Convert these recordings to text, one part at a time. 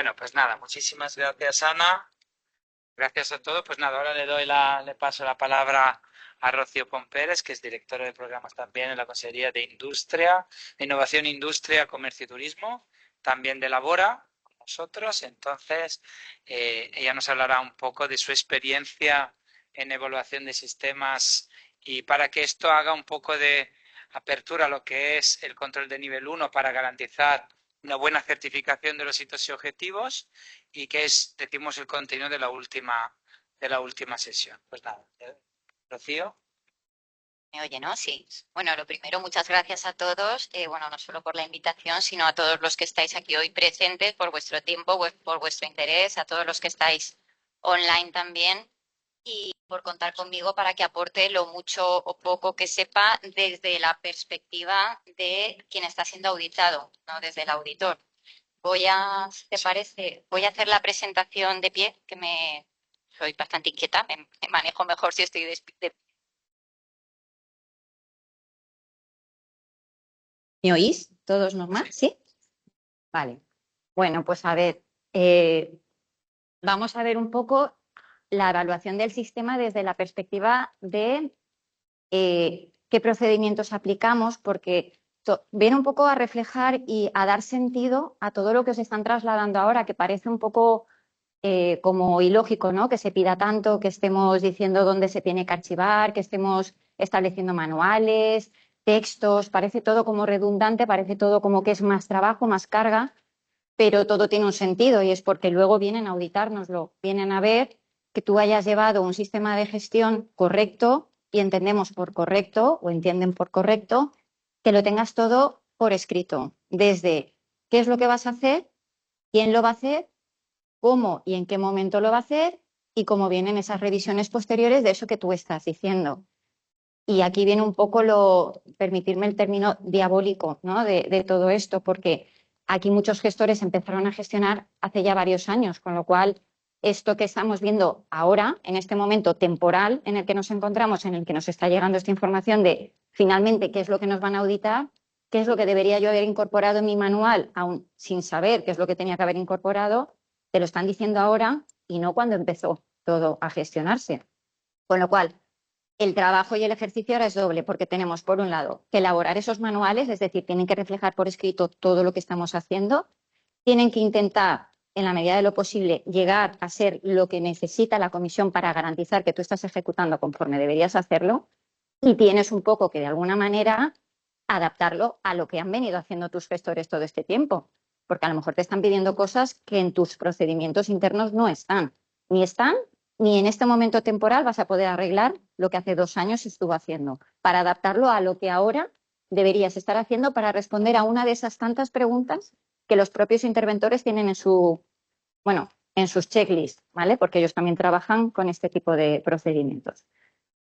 Bueno, pues nada, muchísimas gracias, Ana. Gracias a todos. Pues nada, ahora le paso la palabra a Rocío Pomperes, que es directora de programas también en la Consejería de Industria, de Innovación, Industria, Comercio y Turismo, también de Labora, con nosotros. Entonces, ella nos hablará un poco de su experiencia en evaluación de sistemas y para que esto haga un poco de apertura a lo que es el control de nivel 1 para garantizar una buena certificación de los hitos y objetivos y que es, decimos, el contenido de la última sesión. Pues nada, Rocío. ¿Me oye, no? Sí. Bueno, lo primero, muchas gracias a todos, bueno, no solo por la invitación, sino a todos los que estáis aquí hoy presentes, por vuestro tiempo, por vuestro interés, a todos los que estáis online también y por contar conmigo para que aporte lo mucho o poco que sepa desde la perspectiva de quien está siendo auditado, no desde el auditor. ¿Te parece? Voy a hacer la presentación de pie, soy bastante inquieta, me manejo mejor si estoy de. ¿Me oís? ¿Todos normal? Sí. ¿Sí? Vale. Bueno, pues a ver, eh, vamos a ver un poco la evaluación del sistema desde la perspectiva de qué procedimientos aplicamos, porque viene un poco a reflejar y a dar sentido a todo lo que os están trasladando ahora, que parece un poco como ilógico, ¿no? Que se pida tanto, que estemos diciendo dónde se tiene que archivar, que estemos estableciendo manuales, textos, parece todo como redundante, parece todo como que es más trabajo, más carga, pero todo tiene un sentido y es porque luego vienen a auditárnoslo, vienen a ver que tú hayas llevado un sistema de gestión correcto y entendemos por correcto o entienden por correcto que lo tengas todo por escrito, desde qué es lo que vas a hacer, quién lo va a hacer, cómo y en qué momento lo va a hacer y cómo vienen esas revisiones posteriores de eso que tú estás diciendo. Y aquí viene un poco permitirme el término diabólico, ¿no? de todo esto, porque aquí muchos gestores empezaron a gestionar hace ya varios años, con lo cual esto que estamos viendo ahora, en este momento temporal en el que nos encontramos, en el que nos está llegando esta información de finalmente qué es lo que nos van a auditar, qué es lo que debería yo haber incorporado en mi manual, aún sin saber qué es lo que tenía que haber incorporado, te lo están diciendo ahora y no cuando empezó todo a gestionarse. Con lo cual, el trabajo y el ejercicio ahora es doble, porque tenemos, por un lado, que elaborar esos manuales, es decir, tienen que reflejar por escrito todo lo que estamos haciendo, tienen que intentar, en la medida de lo posible, llegar a ser lo que necesita la comisión para garantizar que tú estás ejecutando conforme deberías hacerlo, y tienes un poco que, de alguna manera, adaptarlo a lo que han venido haciendo tus gestores todo este tiempo, porque a lo mejor te están pidiendo cosas que en tus procedimientos internos no están, ni en este momento temporal vas a poder arreglar lo que hace 2 años estuvo haciendo, para adaptarlo a lo que ahora deberías estar haciendo para responder a una de esas tantas preguntas que los propios interventores tienen bueno, en sus checklists, ¿vale? Porque ellos también trabajan con este tipo de procedimientos.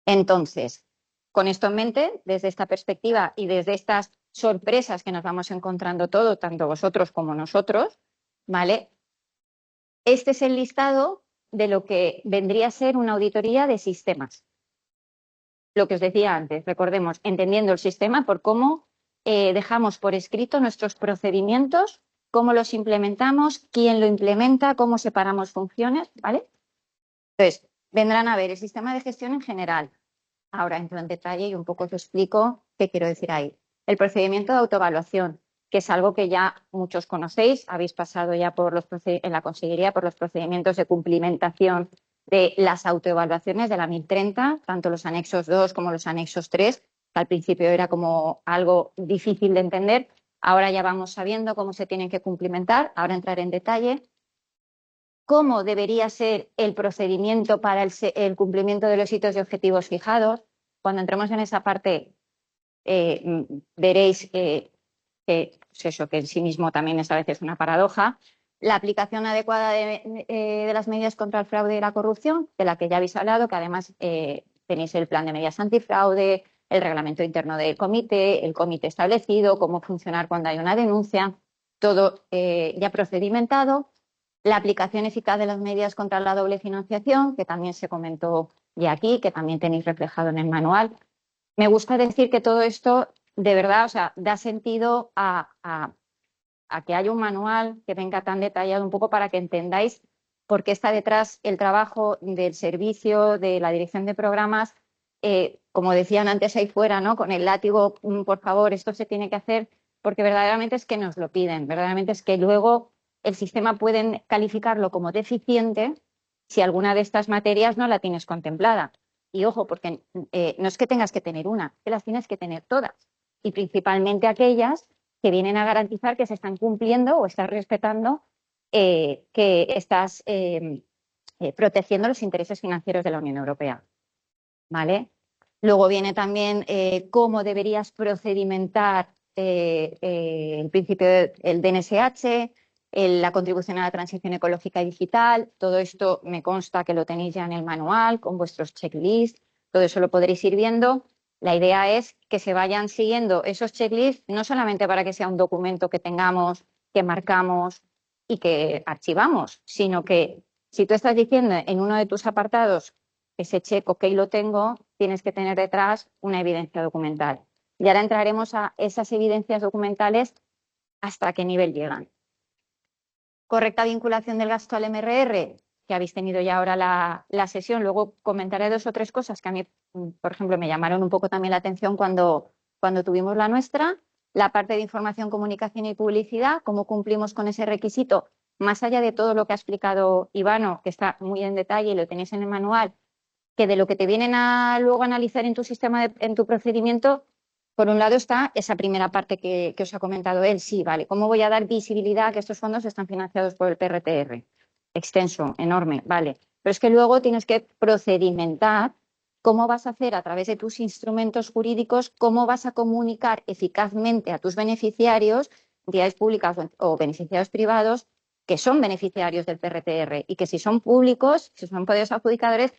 Entonces, con esto en mente, desde esta perspectiva y desde estas sorpresas que nos vamos encontrando todo, tanto vosotros como nosotros, ¿vale? Este es el listado de lo que vendría a ser una auditoría de sistemas. Lo que os decía antes, recordemos, entendiendo el sistema por cómo dejamos por escrito nuestros procedimientos, cómo los implementamos, quién lo implementa, cómo separamos funciones, ¿vale? Entonces, vendrán a ver el sistema de gestión en general. Ahora entro en detalle y un poco os explico qué quiero decir ahí. El procedimiento de autoevaluación, que es algo que ya muchos conocéis, habéis pasado ya en la Consellería por los procedimientos de cumplimentación de las autoevaluaciones de la 1030, tanto los anexos 2 como los anexos 3, que al principio era como algo difícil de entender. Ahora ya vamos sabiendo cómo se tienen que cumplimentar. Ahora entraré en detalle. ¿Cómo debería ser el procedimiento para el cumplimiento de los hitos y objetivos fijados? Cuando entremos en esa parte, veréis pues eso, que en sí mismo también es a veces una paradoja. La aplicación adecuada de las medidas contra el fraude y la corrupción, de la que ya habéis hablado, que además tenéis el plan de medidas antifraude, el reglamento interno del comité, el comité establecido, cómo funcionar cuando hay una denuncia, todo ya procedimentado. La aplicación eficaz de las medidas contra la doble financiación, que también se comentó ya aquí, que también tenéis reflejado en el manual. Me gusta decir que todo esto, de verdad, o sea, da sentido a a que haya un manual que venga tan detallado un poco para que entendáis por qué está detrás el trabajo del servicio, de la dirección de programas, como decían antes ahí fuera, ¿no? Con el látigo, por favor, esto se tiene que hacer, porque verdaderamente es que nos lo piden, verdaderamente es que luego el sistema pueden calificarlo como deficiente si alguna de estas materias no la tienes contemplada. Y ojo, porque no es que tengas que tener una, que las tienes que tener todas. Y principalmente aquellas que vienen a garantizar que se están cumpliendo o estás respetando, que estás protegiendo los intereses financieros de la Unión Europea. ¿Vale? Luego viene también cómo deberías procedimentar el principio del DNSH, la contribución a la transición ecológica y digital. Todo esto me consta que lo tenéis ya en el manual, con vuestros checklists. Todo eso lo podréis ir viendo. La idea es que se vayan siguiendo esos checklists, no solamente para que sea un documento que tengamos, que marcamos y que archivamos, sino que si tú estás diciendo en uno de tus apartados ese check, ok, lo tengo, tienes que tener detrás una evidencia documental. Y ahora entraremos a esas evidencias documentales, hasta qué nivel llegan. Correcta vinculación del gasto al MRR, que habéis tenido ya ahora la sesión. Luego comentaré 2 o 3 cosas que a mí, por ejemplo, me llamaron un poco también la atención cuando tuvimos la nuestra. La parte de información, comunicación y publicidad, cómo cumplimos con ese requisito, más allá de todo lo que ha explicado Ivano, que está muy en detalle y lo tenéis en el manual, que de lo que te vienen a luego analizar en tu sistema, en tu procedimiento, por un lado está esa primera parte que os ha comentado él. Sí, vale, ¿cómo voy a dar visibilidad a que estos fondos están financiados por el PRTR? Extenso, enorme, vale. Pero es que luego tienes que procedimentar cómo vas a hacer a través de tus instrumentos jurídicos, cómo vas a comunicar eficazmente a tus beneficiarios, entidades públicas o beneficiarios privados, que son beneficiarios del PRTR y que si son públicos, si son poderes adjudicadores,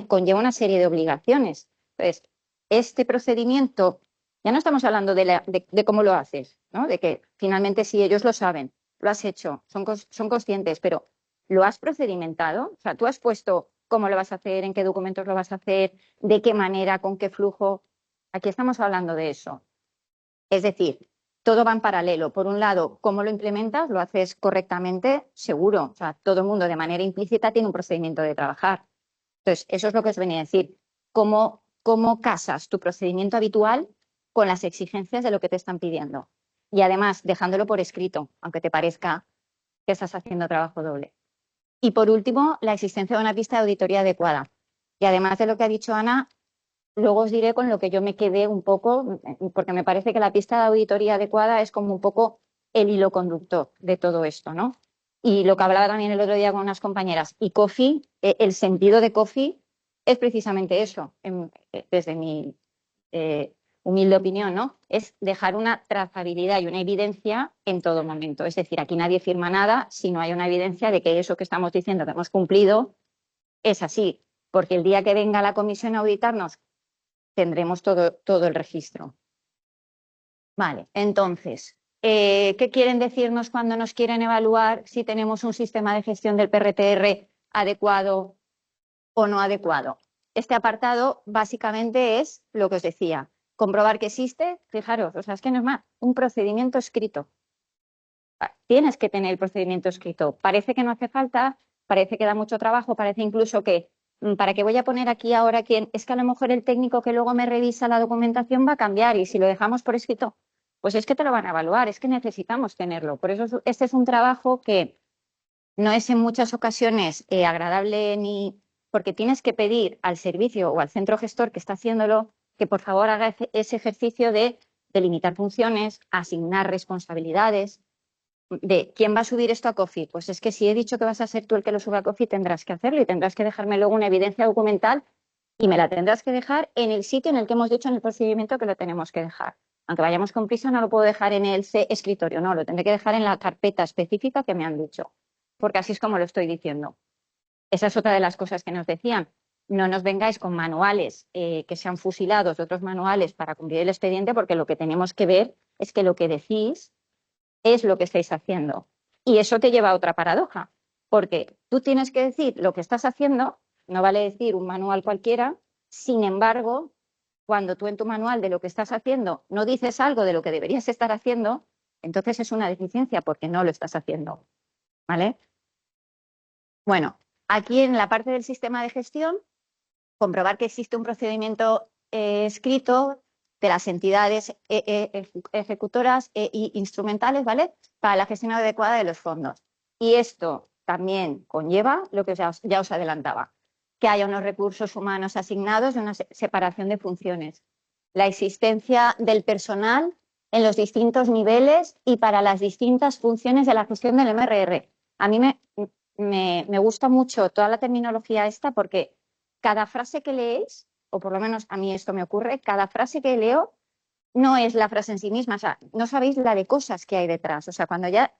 conlleva una serie de obligaciones. Entonces, este procedimiento, ya no estamos hablando de cómo lo haces, ¿no? De que finalmente si ellos lo saben, lo has hecho, son conscientes, pero ¿lo has procedimentado? O sea, tú has puesto cómo lo vas a hacer, en qué documentos lo vas a hacer, de qué manera, con qué flujo. Aquí estamos hablando de eso. Es decir, todo va en paralelo. Por un lado, ¿cómo lo implementas? ¿Lo haces correctamente? Seguro. O sea, todo el mundo de manera implícita tiene un procedimiento de trabajar. Entonces, eso es lo que os venía a decir. ¿Cómo casas tu procedimiento habitual con las exigencias de lo que te están pidiendo? Y además, dejándolo por escrito, aunque te parezca que estás haciendo trabajo doble. Y por último, la existencia de una pista de auditoría adecuada. Y además de lo que ha dicho Ana, luego os diré con lo que yo me quedé un poco, porque me parece que la pista de auditoría adecuada es como un poco el hilo conductor de todo esto, ¿no? Y lo que hablaba también el otro día con unas compañeras. Y COFI, el sentido de COFI es precisamente eso, desde mi humilde opinión, ¿no? Es dejar una trazabilidad y una evidencia en todo momento. Es decir, aquí nadie firma nada si no hay una evidencia de que eso que estamos diciendo que hemos cumplido es así. Porque el día que venga la comisión a auditarnos, tendremos todo el registro. Vale, entonces, ¿qué quieren decirnos cuando nos quieren evaluar si tenemos un sistema de gestión del PRTR adecuado o no adecuado? Este apartado básicamente es lo que os decía, comprobar que existe, fijaros, o sea, es que no es más, un procedimiento escrito. Tienes que tener el procedimiento escrito. Parece que no hace falta, parece que da mucho trabajo, parece incluso que, ¿para qué voy a poner aquí ahora quién? Es que a lo mejor el técnico que luego me revisa la documentación va a cambiar y si lo dejamos por escrito, pues es que te lo van a evaluar, es que necesitamos tenerlo. Por eso este es un trabajo que no es en muchas ocasiones agradable ni porque tienes que pedir al servicio o al centro gestor que está haciéndolo que por favor haga ese ejercicio de delimitar funciones, asignar responsabilidades. De quién va a subir esto a COFI, pues es que si he dicho que vas a ser tú el que lo suba a COFI, tendrás que hacerlo y tendrás que dejarme luego una evidencia documental y me la tendrás que dejar en el sitio en el que hemos dicho en el procedimiento que lo tenemos que dejar. Aunque vayamos con prisa, no lo puedo dejar en el escritorio, no, lo tendré que dejar en la carpeta específica que me han dicho, porque así es como lo estoy diciendo. Esa es otra de las cosas que nos decían. No nos vengáis con manuales que sean fusilados de otros manuales para cumplir el expediente, porque lo que tenemos que ver es que lo que decís es lo que estáis haciendo. Y eso te lleva a otra paradoja, porque tú tienes que decir lo que estás haciendo, no vale decir un manual cualquiera, sin embargo, cuando tú en tu manual de lo que estás haciendo no dices algo de lo que deberías estar haciendo, Entonces es una deficiencia porque no lo estás haciendo, ¿vale? Bueno, aquí en la parte del sistema de gestión, comprobar que existe un procedimiento escrito de las entidades ejecutoras e instrumentales, ¿vale? Para la gestión adecuada de los fondos. Y esto también conlleva lo que ya os adelantaba, que haya unos recursos humanos asignados y una separación de funciones. La existencia del personal en los distintos niveles y para las distintas funciones de la gestión del MRR. A mí me gusta mucho toda la terminología esta porque cada frase que leéis, o por lo menos a mí esto me ocurre, cada frase que leo no es la frase en sí misma, o sea, no sabéis la de cosas que hay detrás. O sea, cuando ya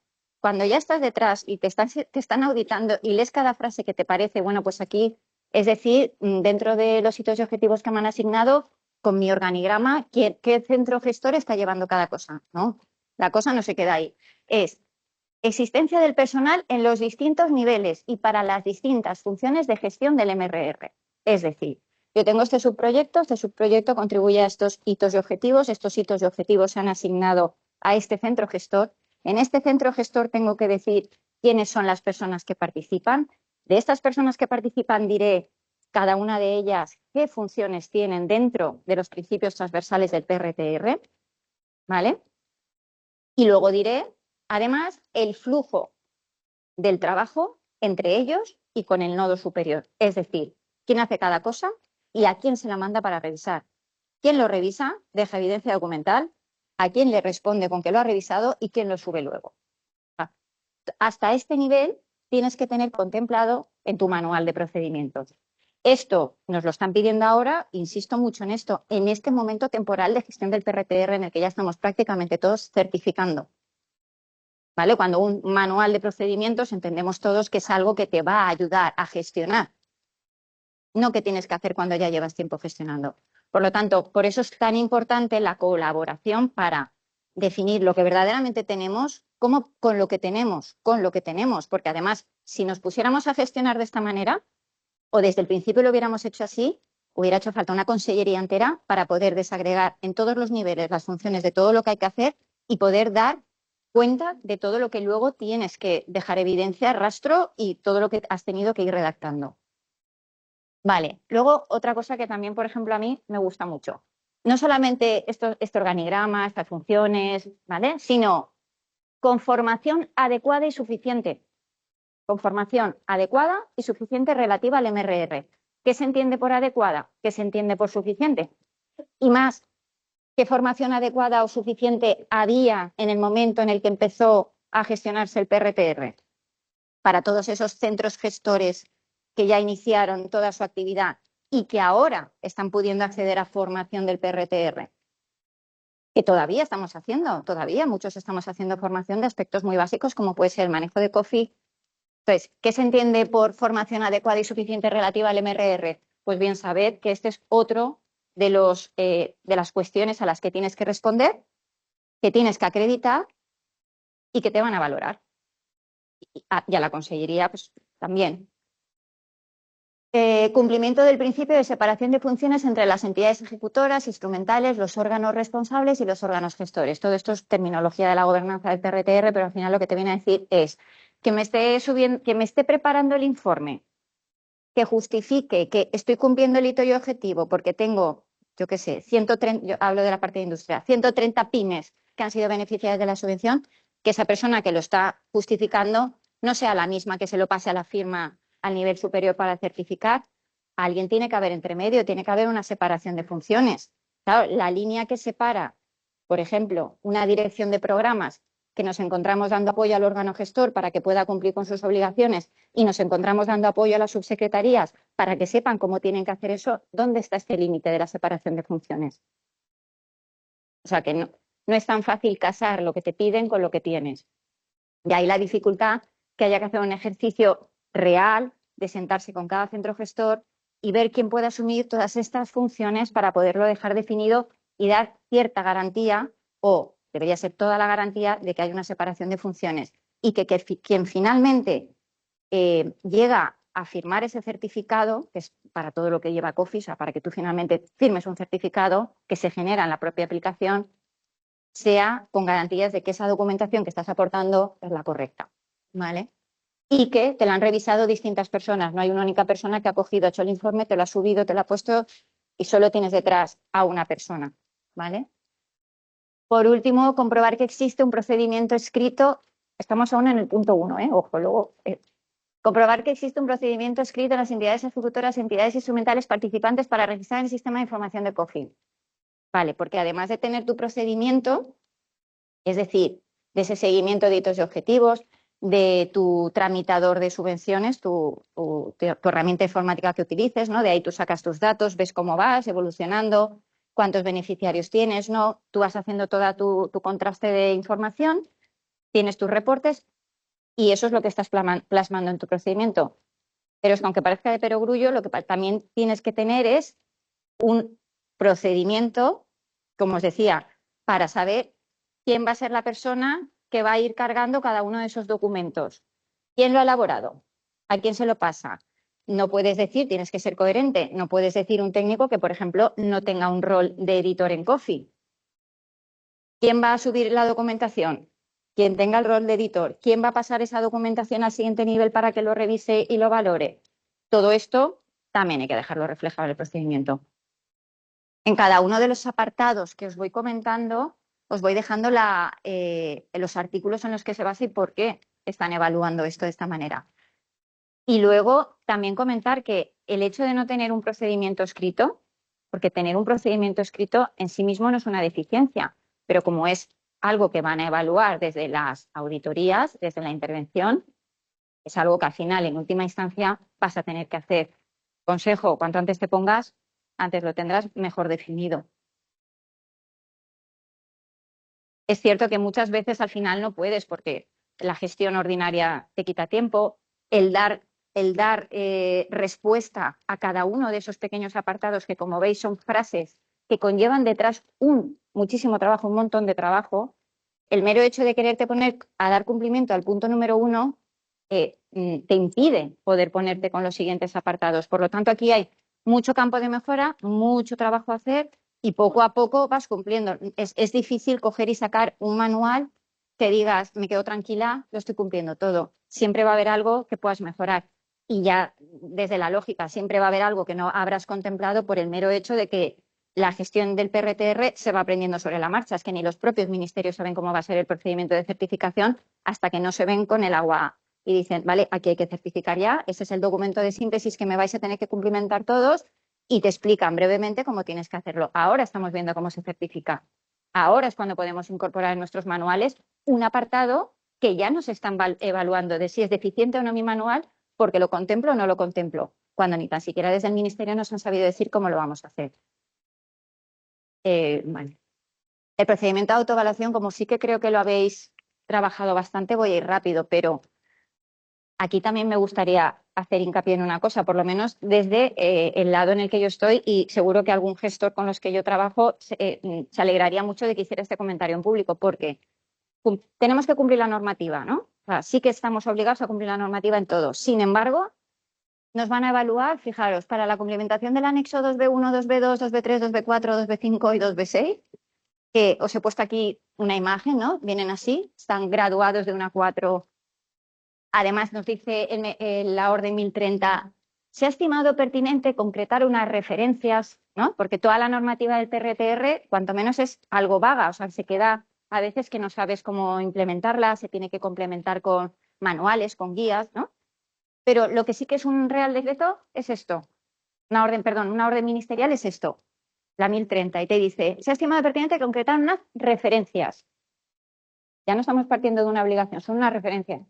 estás detrás y te están auditando y lees cada frase que te parece, bueno, pues aquí, es decir, dentro de los hitos y objetivos que me han asignado, con mi organigrama, ¿qué centro gestor está llevando cada cosa? ¿No? La cosa no se queda ahí. Es existencia del personal en los distintos niveles y para las distintas funciones de gestión del MRR. Es decir, yo tengo este subproyecto contribuye a estos hitos y objetivos se han asignado a este centro gestor. En este centro gestor tengo que decir quiénes son las personas que participan. De estas personas que participan diré cada una de ellas qué funciones tienen dentro de los principios transversales del PRTR, ¿vale? Y luego diré, además, el flujo del trabajo entre ellos y con el nodo superior. Es decir, quién hace cada cosa y a quién se la manda para revisar. Quién lo revisa, deja evidencia documental, a quién le responde con que lo ha revisado y quién lo sube luego. Hasta este nivel tienes que tener contemplado en tu manual de procedimientos. Esto nos lo están pidiendo ahora, insisto mucho en esto, en este momento temporal de gestión del PRTR en el que ya estamos prácticamente todos certificando. ¿Vale? Cuando un manual de procedimientos entendemos todos que es algo que te va a ayudar a gestionar, no que tienes que hacer cuando ya llevas tiempo gestionando. Por lo tanto, por eso es tan importante la colaboración para definir lo que verdaderamente tenemos, cómo con lo que tenemos, porque además, si nos pusiéramos a gestionar de esta manera, o desde el principio lo hubiéramos hecho así, hubiera hecho falta una consellería entera para poder desagregar en todos los niveles las funciones de todo lo que hay que hacer y poder dar cuenta de todo lo que luego tienes que dejar evidencia, rastro y todo lo que has tenido que ir redactando. Vale, luego otra cosa que también, por ejemplo, a mí me gusta mucho. No solamente este organigrama, estas funciones, ¿vale? Sino conformación adecuada y suficiente. Conformación adecuada y suficiente relativa al MRR. ¿Qué se entiende por adecuada? ¿Qué se entiende por suficiente? Y más, ¿qué formación adecuada o suficiente había en el momento en el que empezó a gestionarse el PRTR? Para todos esos centros gestores que ya iniciaron toda su actividad y que ahora están pudiendo acceder a formación del PRTR. Que todavía estamos haciendo, muchos estamos haciendo formación de aspectos muy básicos como puede ser el manejo de COFI. Entonces, ¿qué se entiende por formación adecuada y suficiente relativa al MRR? Pues bien, sabed que este es otro de las cuestiones a las que tienes que responder, que tienes que acreditar y que te van a valorar. Y a la consellería, pues también. Cumplimiento del principio de separación de funciones entre las entidades ejecutoras, instrumentales, los órganos responsables y los órganos gestores. Todo esto es terminología de la gobernanza del PRTR, pero al final lo que te viene a decir es que me esté preparando el informe, que justifique que estoy cumpliendo el hito y objetivo porque tengo, yo qué sé, 130, yo hablo de la parte de industria, 130 pymes que han sido beneficiarias de la subvención, que esa persona que lo está justificando no sea la misma que se lo pase a la firma al nivel superior para certificar. Alguien tiene que haber entre medio, tiene que haber una separación de funciones. Claro, la línea que separa, por ejemplo, una dirección de programas que nos encontramos dando apoyo al órgano gestor para que pueda cumplir con sus obligaciones y nos encontramos dando apoyo a las subsecretarías para que sepan cómo tienen que hacer eso, ¿dónde está este límite de la separación de funciones? O sea que no es tan fácil casar lo que te piden con lo que tienes. Y ahí la dificultad que haya que hacer un ejercicio real de sentarse con cada centro gestor y ver quién puede asumir todas estas funciones para poderlo dejar definido y dar cierta garantía, o debería ser toda la garantía, de que hay una separación de funciones y que quien finalmente llega a firmar ese certificado, que es para todo lo que lleva COFI, o sea, para que tú finalmente firmes un certificado que se genera en la propia aplicación, sea con garantías de que esa documentación que estás aportando es la correcta, ¿vale? Y que te la han revisado distintas personas. No hay una única persona que ha cogido, hecho el informe, te lo ha subido, te lo ha puesto y solo tienes detrás a una persona, ¿vale? Por último, comprobar que existe un procedimiento escrito. Estamos aún en el punto 1, ojo, luego. Comprobar que existe un procedimiento escrito en las entidades ejecutoras, entidades instrumentales participantes para registrar en el sistema de información de COFIN. Vale, porque además de tener tu procedimiento, es decir, de ese seguimiento de hitos y objetivos, de tu tramitador de subvenciones, tu herramienta informática que utilices, ¿no? De ahí tú sacas tus datos, ves cómo vas evolucionando, cuántos beneficiarios tienes, ¿no? Tú vas haciendo todo tu contraste de información, tienes tus reportes y eso es lo que estás plasmando en tu procedimiento. Pero es que aunque parezca de perogrullo, lo que también tienes que tener es un procedimiento, como os decía, para saber quién va a ser la persona que va a ir cargando cada uno de esos documentos. ¿Quién lo ha elaborado? ¿A quién se lo pasa? No puedes decir, tienes que ser coherente, no puedes decir un técnico que, por ejemplo, no tenga un rol de editor en COFI. ¿Quién va a subir la documentación? Quien tenga el rol de editor. ¿Quién va a pasar esa documentación al siguiente nivel para que lo revise y lo valore? Todo esto también hay que dejarlo reflejado en el procedimiento. En cada uno de los apartados que os voy comentando, os voy dejando los artículos en los que se basa y por qué están evaluando esto de esta manera. Y luego también comentar que el hecho de no tener un procedimiento escrito, porque tener un procedimiento escrito en sí mismo no es una deficiencia, pero como es algo que van a evaluar desde las auditorías, desde la intervención, es algo que al final, en última instancia, vas a tener que hacer. Consejo, cuanto antes te pongas, antes lo tendrás mejor definido. Es cierto que muchas veces al final no puedes porque la gestión ordinaria te quita tiempo, el dar respuesta a cada uno de esos pequeños apartados que, como veis, son frases que conllevan detrás muchísimo trabajo, un montón de trabajo. El mero hecho de quererte poner a dar cumplimiento al punto número 1 te impide poder ponerte con los siguientes apartados. Por lo tanto, aquí hay mucho campo de mejora, mucho trabajo a hacer y poco a poco vas cumpliendo. Es difícil coger y sacar un manual que digas, me quedo tranquila, lo estoy cumpliendo todo. Siempre va a haber algo que puedas mejorar. Y ya desde la lógica, siempre va a haber algo que no habrás contemplado por el mero hecho de que la gestión del PRTR se va aprendiendo sobre la marcha. Es que ni los propios ministerios saben cómo va a ser el procedimiento de certificación hasta que no se ven con el agua y dicen, vale, aquí hay que certificar ya, ese es el documento de síntesis que me vais a tener que cumplimentar todos y te explican brevemente cómo tienes que hacerlo. Ahora estamos viendo cómo se certifica. Ahora es cuando podemos incorporar en nuestros manuales un apartado que ya nos están evaluando de si es deficiente o no mi manual, porque lo contemplo o no lo contemplo, cuando ni tan siquiera desde el Ministerio nos han sabido decir cómo lo vamos a hacer. Vale. El procedimiento de autoevaluación, como sí que creo que lo habéis trabajado bastante, voy a ir rápido, pero aquí también me gustaría hacer hincapié en una cosa, por lo menos desde el lado en el que yo estoy, y seguro que algún gestor con los que yo trabajo se alegraría mucho de que hiciera este comentario en público, porque tenemos que cumplir la normativa, ¿no? O sea, sí que estamos obligados a cumplir la normativa en todo. Sin embargo, nos van a evaluar, fijaros, para la cumplimentación del anexo 2B1, 2B2, 2B3, 2B4, 2B5 y 2B6, que os he puesto aquí una imagen, ¿no? Vienen así, están graduados de una 4. Además, nos dice en la orden 1030, se ha estimado pertinente concretar unas referencias, ¿no? Porque toda la normativa del PRTR, cuanto menos es algo vaga, o sea, se queda a veces que no sabes cómo implementarla, se tiene que complementar con manuales, con guías, ¿no? Pero lo que sí que es un real decreto es esto. Una orden ministerial es esto, la 1030, y te dice, se ha estimado pertinente concretar unas referencias. Ya no estamos partiendo de una obligación, son unas referencias.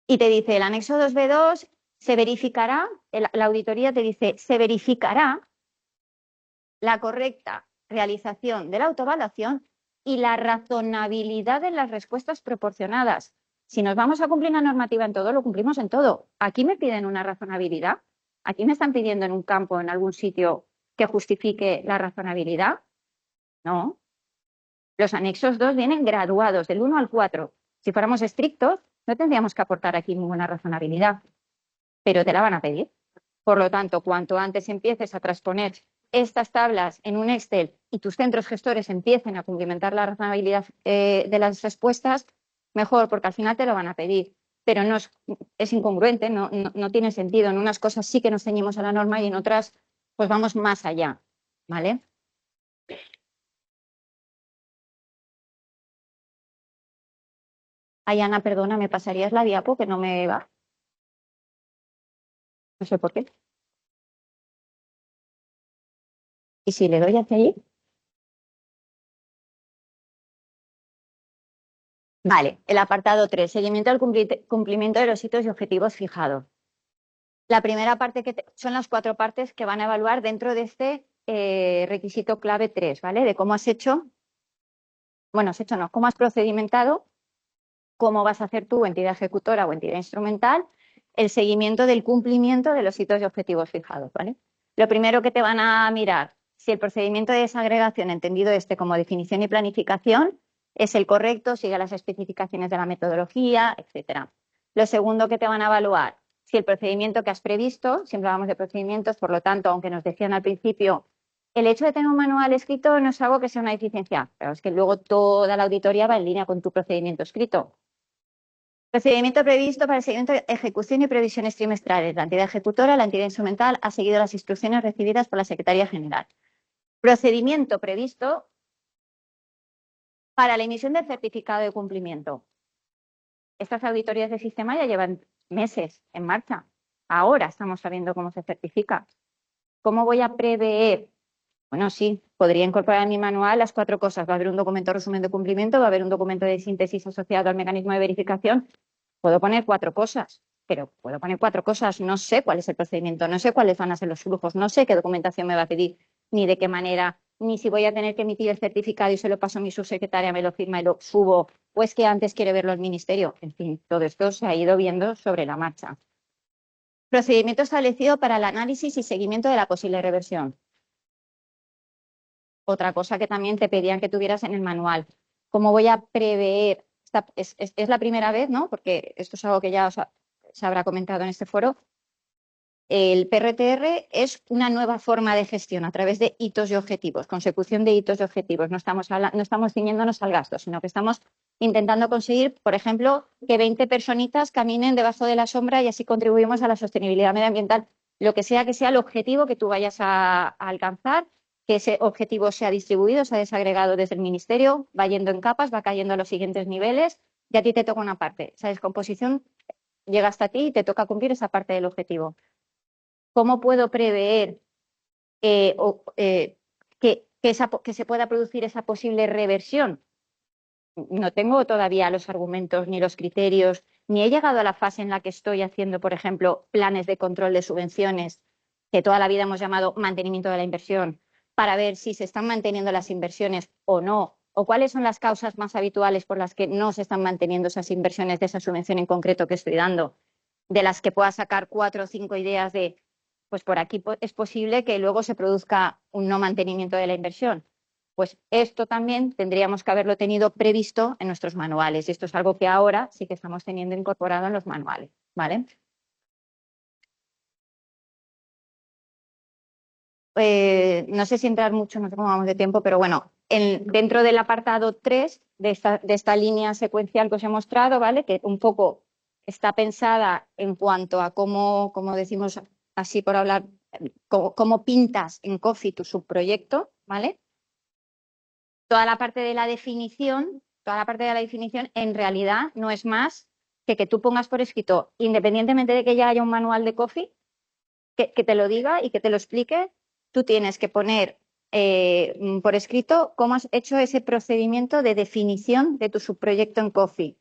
Y te dice, el anexo 2B2 se verificará, la auditoría te dice, se verificará la correcta realización de la autoevaluación y la razonabilidad de las respuestas proporcionadas. Si nos vamos a cumplir la normativa en todo, lo cumplimos en todo. Aquí me piden una razonabilidad. Aquí me están pidiendo en un campo, en algún sitio, que justifique la razonabilidad. No. Los anexos 2 vienen graduados del 1 al 4. Si fuéramos estrictos, no tendríamos que aportar aquí ninguna razonabilidad, pero te la van a pedir. Por lo tanto, cuanto antes empieces a transponer estas tablas en un Excel y tus centros gestores empiecen a cumplimentar la razonabilidad de las respuestas, mejor, porque al final te lo van a pedir. Pero no es incongruente, no tiene sentido. En unas cosas sí que nos ceñimos a la norma y en otras pues vamos más allá, ¿vale? Ay, Ana, perdona, ¿me pasarías la diapo que no me va? No sé por qué. ¿Y si le doy hacia allí? Vale, el apartado 3, seguimiento al cumplimiento de los hitos y objetivos fijados. La primera parte son las 4 partes que van a evaluar dentro de este requisito clave 3, ¿vale? De cómo has hecho, bueno, has hecho no, cómo has procedimentado, cómo vas a hacer tú, entidad ejecutora o entidad instrumental, el seguimiento del cumplimiento de los hitos y objetivos fijados, ¿vale? Lo primero que te van a mirar, si el procedimiento de desagregación, entendido como definición y planificación, es el correcto, sigue las especificaciones de la metodología, etcétera. Lo segundo que te van a evaluar, si el procedimiento que has previsto, siempre hablamos de procedimientos, por lo tanto, aunque nos decían al principio, el hecho de tener un manual escrito no es algo que sea una deficiencia, pero es que luego toda la auditoría va en línea con tu procedimiento escrito. Procedimiento previsto para el seguimiento de ejecución y previsiones trimestrales. La entidad ejecutora, la entidad instrumental, ha seguido las instrucciones recibidas por la Secretaría General. Procedimiento previsto para la emisión del certificado de cumplimiento. Estas auditorías de sistema ya llevan meses en marcha. Ahora estamos sabiendo cómo se certifica. ¿Cómo voy a prever? Bueno, sí, podría incorporar en mi manual las 4 cosas. Va a haber un documento resumen de cumplimiento, va a haber un documento de síntesis asociado al mecanismo de verificación. Puedo poner 4 cosas, pero puedo poner 4 cosas. No sé cuál es el procedimiento, no sé cuáles van a ser los flujos, no sé qué documentación me va a pedir, ni de qué manera, ni si voy a tener que emitir el certificado y se lo paso a mi subsecretaria, me lo firma y lo subo, o es que antes quiere verlo el ministerio. En fin, todo esto se ha ido viendo sobre la marcha. Procedimiento establecido para el análisis y seguimiento de la posible reversión. Otra cosa que también te pedían que tuvieras en el manual. ¿Cómo voy a prever? Es la primera vez, ¿no? Porque esto es algo que ya se habrá comentado en este foro. El PRTR es una nueva forma de gestión a través de hitos y objetivos, consecución de hitos y objetivos. No estamos ciñéndonos al gasto, sino que estamos intentando conseguir, por ejemplo, que 20 personitas caminen debajo de la sombra y así contribuimos a la sostenibilidad medioambiental. Lo que sea el objetivo que tú vayas a alcanzar, que ese objetivo sea distribuido, sea desagregado desde el ministerio, va yendo en capas, va cayendo a los siguientes niveles y a ti te toca una parte. Esa descomposición llega hasta ti y te toca cumplir esa parte del objetivo. ¿Cómo puedo prever que se pueda producir esa posible reversión? No tengo todavía los argumentos ni los criterios, ni he llegado a la fase en la que estoy haciendo, por ejemplo, planes de control de subvenciones, que toda la vida hemos llamado mantenimiento de la inversión, para ver si se están manteniendo las inversiones o no, o cuáles son las causas más habituales por las que no se están manteniendo esas inversiones de esa subvención en concreto que estoy dando, de las que pueda sacar 4 o 5 ideas de, pues por aquí es posible que luego se produzca un no mantenimiento de la inversión. Pues esto también tendríamos que haberlo tenido previsto en nuestros manuales. Y esto es algo que ahora sí que estamos teniendo incorporado en los manuales, ¿vale? No sé si entrar mucho, no sé cómo vamos de tiempo, pero bueno, dentro del apartado 3 de esta línea secuencial que os he mostrado, ¿vale? Que un poco está pensada en cuanto a cómo decimos así por hablar, cómo pintas en Coffee tu subproyecto, ¿vale? Toda la parte de la definición, en realidad no es más que tú pongas por escrito, independientemente de que ya haya un manual de Coffee, que te lo diga y que te lo explique, tú tienes que poner por escrito cómo has hecho ese procedimiento de definición de tu subproyecto en Coffee,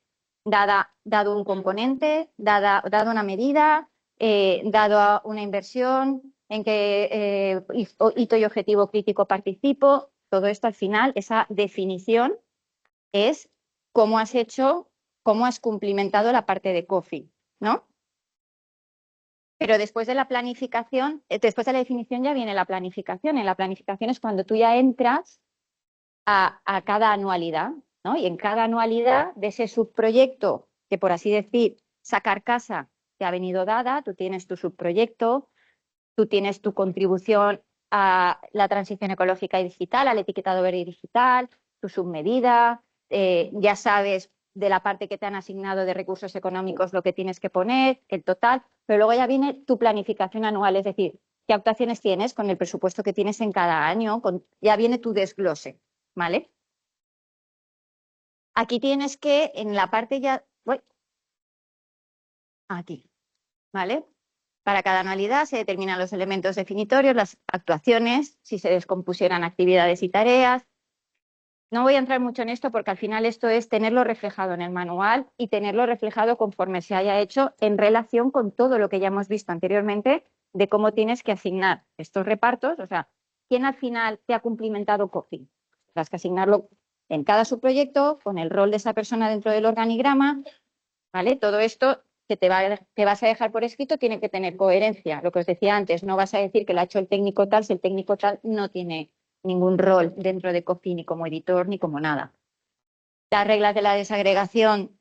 dado un componente, dado una medida, dado una inversión, en qué hito y objetivo crítico participo. Todo esto al final, esa definición es cómo has cumplimentado la parte de Coffee, ¿no? Pero después de la planificación, después de la definición ya viene la planificación. En la planificación es cuando tú ya entras a cada anualidad, ¿no? Y en cada anualidad de ese subproyecto, que por así decir, sacar casa te ha venido dada, tú tienes tu subproyecto, tú tienes tu contribución a la transición ecológica y digital, al etiquetado verde y digital, tu submedida, ya sabes de la parte que te han asignado de recursos económicos lo que tienes que poner, el total, pero luego ya viene tu planificación anual, es decir, qué actuaciones tienes con el presupuesto que tienes en cada año, ya viene tu desglose, ¿vale? Aquí tienes que, en la parte ya, aquí, ¿vale? Para cada anualidad se determinan los elementos definitorios, las actuaciones, si se descompusieran actividades y tareas. No voy a entrar mucho en esto porque al final esto es tenerlo reflejado en el manual y tenerlo reflejado conforme se haya hecho en relación con todo lo que ya hemos visto anteriormente de cómo tienes que asignar estos repartos. O sea, ¿quién al final te ha cumplimentado COFI? Tendrás que asignarlo en cada subproyecto con el rol de esa persona dentro del organigrama, ¿vale? Todo esto que te vas a dejar por escrito tiene que tener coherencia. Lo que os decía antes, no vas a decir que lo ha hecho el técnico tal si el técnico tal no tiene ningún rol dentro de COFI ni como editor ni como nada. Las reglas de la desagregación.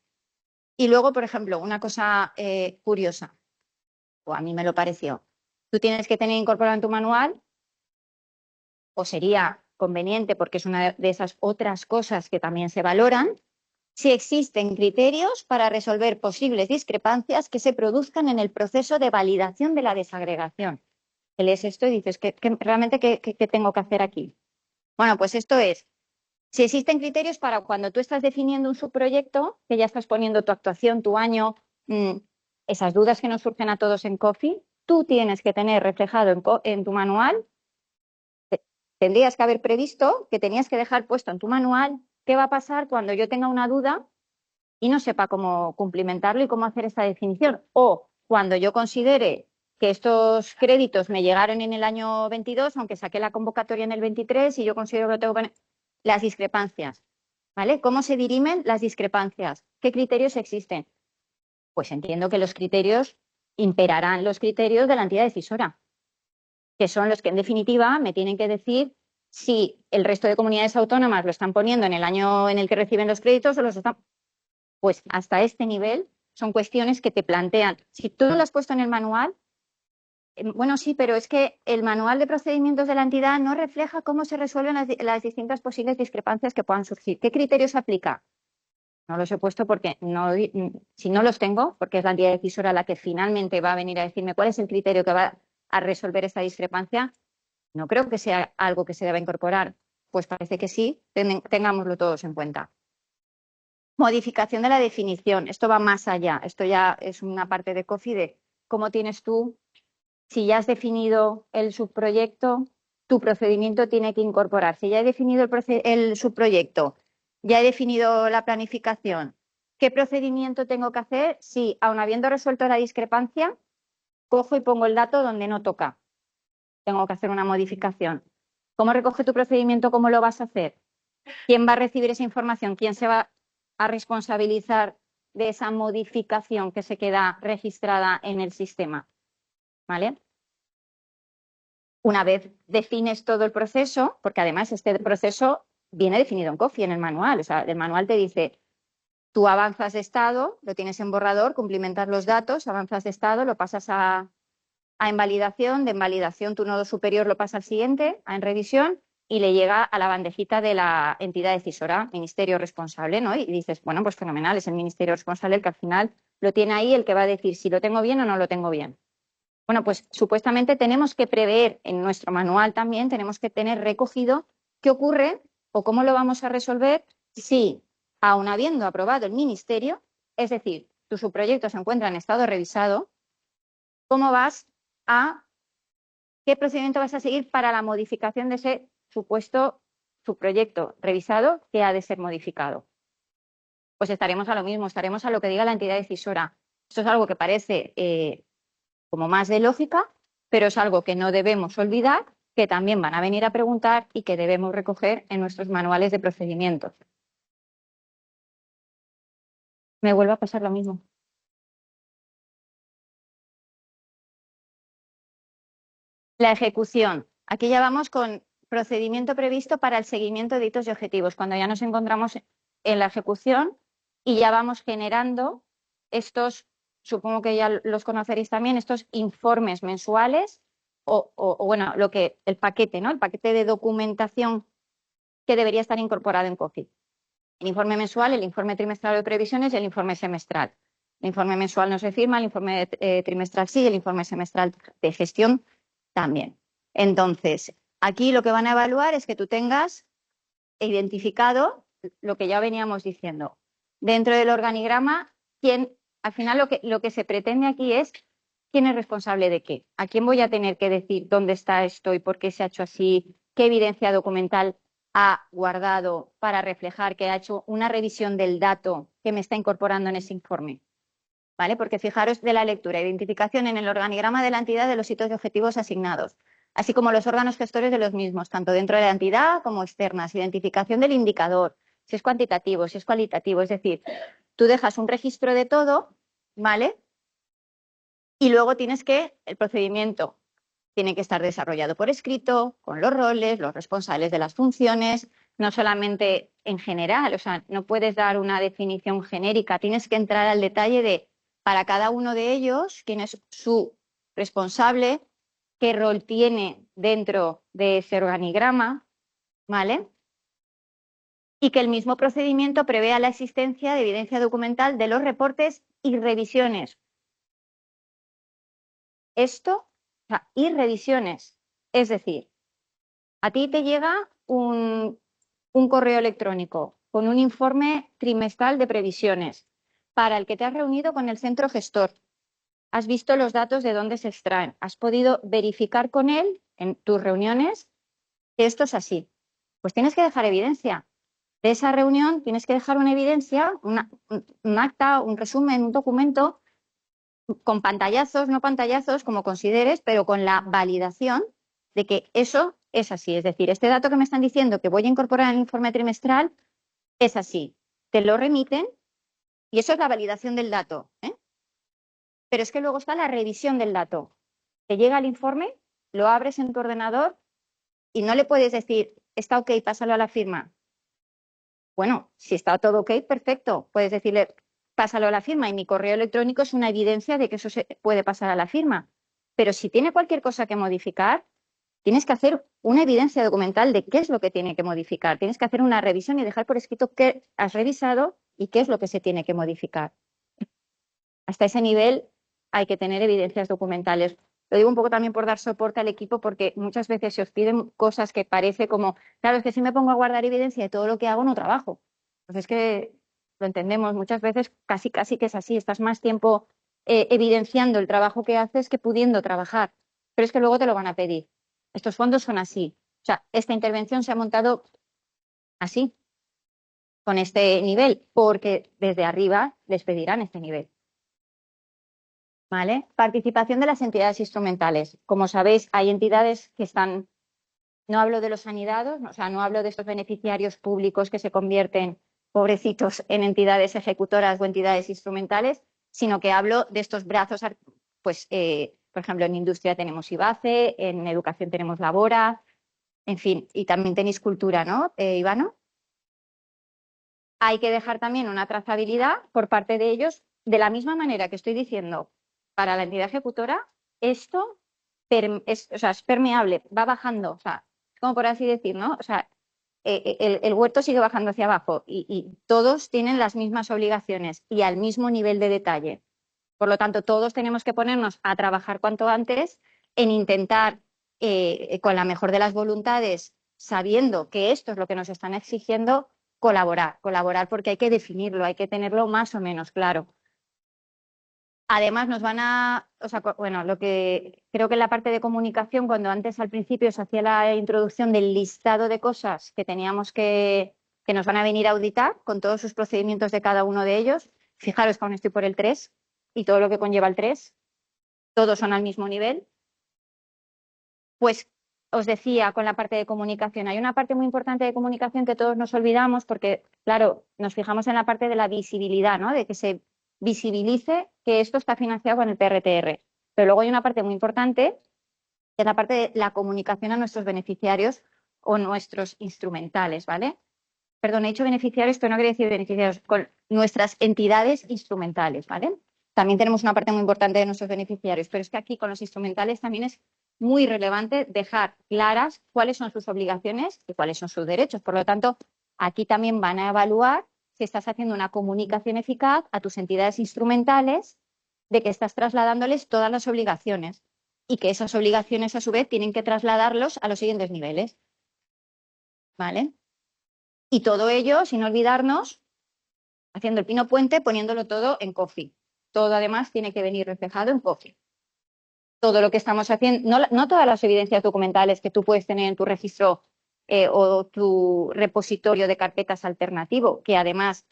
Y luego, por ejemplo, una cosa curiosa, o a mí me lo pareció, tú tienes que tener incorporado en tu manual, o sería conveniente porque es una de esas otras cosas que también se valoran, si existen criterios para resolver posibles discrepancias que se produzcan en el proceso de validación de la desagregación. Que lees esto y dices, realmente qué tengo que hacer aquí? Bueno, pues esto es, si existen criterios para cuando tú estás definiendo un subproyecto, que ya estás poniendo tu actuación, tu año, esas dudas que nos surgen a todos en COFI, tú tienes que tener reflejado en tu manual, tendrías que haber previsto que tenías que dejar puesto en tu manual qué va a pasar cuando yo tenga una duda y no sepa cómo cumplimentarlo y cómo hacer esta definición. O cuando yo considere que estos créditos me llegaron en el año 22, aunque saqué la convocatoria en el 23 y yo considero que lo tengo que poner, las discrepancias, ¿vale? ¿Cómo se dirimen las discrepancias? ¿Qué criterios existen? Pues entiendo que los criterios imperarán los criterios de la entidad decisora, que son los que en definitiva me tienen que decir si el resto de comunidades autónomas lo están poniendo en el año en el que reciben los créditos o los están. Pues hasta este nivel son cuestiones que te plantean. Si tú no lo has puesto en el manual, bueno, sí, pero es que el manual de procedimientos de la entidad no refleja cómo se resuelven las distintas posibles discrepancias que puedan surgir. ¿Qué criterios aplica? No los he puesto porque si no los tengo, porque es la entidad decisora la que finalmente va a venir a decirme cuál es el criterio que va a resolver esta discrepancia, no creo que sea algo que se deba incorporar. Pues parece que sí, tengámoslo todos en cuenta. Modificación de la definición. Esto va más allá. Esto ya es una parte de COFI de cómo tienes tú, si ya has definido el subproyecto, tu procedimiento tiene que incorporar. Si ya he definido el subproyecto, ya he definido la planificación, ¿qué procedimiento tengo que hacer si, aun habiendo resuelto la discrepancia, cojo y pongo el dato donde no toca? Tengo que hacer una modificación. ¿Cómo recoge tu procedimiento? ¿Cómo lo vas a hacer? ¿Quién va a recibir esa información? ¿Quién se va a responsabilizar de esa modificación que se queda registrada en el sistema? ¿Vale? Una vez defines todo el proceso, porque además este proceso viene definido en COFI, en el manual. O sea, el manual te dice, tú avanzas de estado, lo tienes en borrador, cumplimentas los datos, avanzas de estado, lo pasas a invalidación, de invalidación tu nodo superior lo pasa al siguiente, en revisión, y le llega a la bandejita de la entidad decisora, ministerio responsable, ¿no? Y dices, bueno, pues fenomenal, es el ministerio responsable el que al final lo tiene ahí, el que va a decir si lo tengo bien o no lo tengo bien. Bueno, pues supuestamente tenemos que prever en nuestro manual también, tenemos que tener recogido qué ocurre o cómo lo vamos a resolver si, aun habiendo aprobado el ministerio, es decir, tu subproyecto se encuentra en estado revisado, ¿cómo vas a qué procedimiento vas a seguir para la modificación de ese supuesto subproyecto revisado que ha de ser modificado? Pues estaremos a lo mismo, estaremos a lo que diga la entidad decisora. Esto es algo que parece como más de lógica, pero es algo que no debemos olvidar, que también van a venir a preguntar y que debemos recoger en nuestros manuales de procedimientos. Me vuelve a pasar lo mismo. La ejecución. Aquí ya vamos con procedimiento previsto para el seguimiento de hitos y objetivos. Cuando ya nos encontramos en la ejecución y ya vamos generando estos, supongo que ya los conoceréis también, estos informes mensuales bueno, el paquete, ¿no? El paquete de documentación que debería estar incorporado en COFID. El informe mensual, el informe trimestral de previsiones y el informe semestral. El informe mensual no se firma, el informe trimestral sí, el informe semestral de gestión también. Entonces, aquí lo que van a evaluar es que tú tengas identificado lo que ya veníamos diciendo. Dentro del organigrama, al final lo que se pretende aquí es quién es responsable de qué. ¿A quién voy a tener que decir dónde está esto y por qué se ha hecho así? ¿Qué evidencia documental ha guardado para reflejar que ha hecho una revisión del dato que me está incorporando en ese informe? ¿Vale? Porque fijaros de la lectura, identificación en el organigrama de la entidad de los hitos y objetivos asignados, así como los órganos gestores de los mismos, tanto dentro de la entidad como externas, identificación del indicador, si es cuantitativo, si es cualitativo, es decir, tú dejas un registro de todo, ¿vale? Y luego el procedimiento tiene que estar desarrollado por escrito, con los roles, los responsables de las funciones, no solamente en general, o sea, no puedes dar una definición genérica, tienes que entrar al detalle de para cada uno de ellos quién es su responsable, qué rol tiene dentro de ese organigrama, ¿vale? Y que el mismo procedimiento prevea la existencia de evidencia documental de los reportes y revisiones. Y revisiones. Es decir, a ti te llega un correo electrónico con un informe trimestral de previsiones para el que te has reunido con el centro gestor. Has visto los datos de dónde se extraen. Has podido verificar con él en tus reuniones que esto es así. Pues tienes que dejar evidencia. De esa reunión tienes que dejar una evidencia, un acta, un resumen, un documento con pantallazos, no pantallazos, como consideres, pero con la validación de que eso es así. Es decir, este dato que me están diciendo que voy a incorporar en el informe trimestral es así. Te lo remiten y eso es la validación del dato, ¿eh? Pero es que luego está la revisión del dato. Te llega el informe, lo abres en tu ordenador y no le puedes decir, está ok, pásalo a la firma. Bueno, si está todo ok, perfecto. Puedes decirle, pásalo a la firma y mi correo electrónico es una evidencia de que eso se puede pasar a la firma. Pero si tiene cualquier cosa que modificar, tienes que hacer una evidencia documental de qué es lo que tiene que modificar. Tienes que hacer una revisión y dejar por escrito qué has revisado y qué es lo que se tiene que modificar. Hasta ese nivel hay que tener evidencias documentales. Lo digo un poco también por dar soporte al equipo, porque muchas veces se os piden cosas que parece como, claro, es que si me pongo a guardar evidencia de todo lo que hago, no trabajo. Entonces es que lo entendemos, muchas veces casi que es así, estás más tiempo evidenciando el trabajo que haces que pudiendo trabajar, pero es que luego te lo van a pedir. Estos fondos son así. O sea, esta intervención se ha montado así, con este nivel, porque desde arriba les pedirán este nivel. ¿Vale? Participación de las entidades instrumentales. Como sabéis, hay entidades que están, no hablo de los anidados, o sea, no hablo de estos beneficiarios públicos que se convierten, pobrecitos, en entidades ejecutoras o entidades instrumentales, sino que hablo de estos brazos, pues, por ejemplo, en industria tenemos IBACE, en educación tenemos Labora, en fin, y también tenéis cultura, ¿no, Ivano? Hay que dejar también una trazabilidad por parte de ellos, de la misma manera que estoy diciendo para la entidad ejecutora, esto es permeable, va bajando, o sea, como por así decir, ¿no? O sea, el huerto sigue bajando hacia abajo y todos tienen las mismas obligaciones y al mismo nivel de detalle. Por lo tanto, todos tenemos que ponernos a trabajar cuanto antes en intentar, con la mejor de las voluntades, sabiendo que esto es lo que nos están exigiendo, colaborar porque hay que definirlo, hay que tenerlo más o menos claro. Además, bueno, lo que creo que en la parte de comunicación, cuando antes al principio se hacía la introducción del listado de cosas que teníamos que nos van a venir a auditar con todos sus procedimientos de cada uno de ellos, fijaros que aún estoy por el 3 y todo lo que conlleva el 3, todos son al mismo nivel. Pues os decía, con la parte de comunicación, hay una parte muy importante de comunicación que todos nos olvidamos porque, claro, nos fijamos en la parte de la visibilidad, ¿no? De que se visibilice que esto está financiado con el PRTR. Pero luego hay una parte muy importante, que es la parte de la comunicación a nuestros beneficiarios o nuestros instrumentales, ¿vale? Perdón, he dicho beneficiarios, pero no quería decir beneficiarios, con nuestras entidades instrumentales, ¿vale? También tenemos una parte muy importante de nuestros beneficiarios, pero es que aquí con los instrumentales también es muy relevante dejar claras cuáles son sus obligaciones y cuáles son sus derechos. Por lo tanto, aquí también van a evaluar si estás haciendo una comunicación eficaz a tus entidades instrumentales de que estás trasladándoles todas las obligaciones y que esas obligaciones a su vez tienen que trasladarlos a los siguientes niveles. ¿Vale? Y todo ello, sin olvidarnos, haciendo el pino puente, poniéndolo todo en COFI. Todo además tiene que venir reflejado en COFI. Todo lo que estamos haciendo, no todas las evidencias documentales que tú puedes tener en tu registro o tu repositorio de carpetas alternativo, que además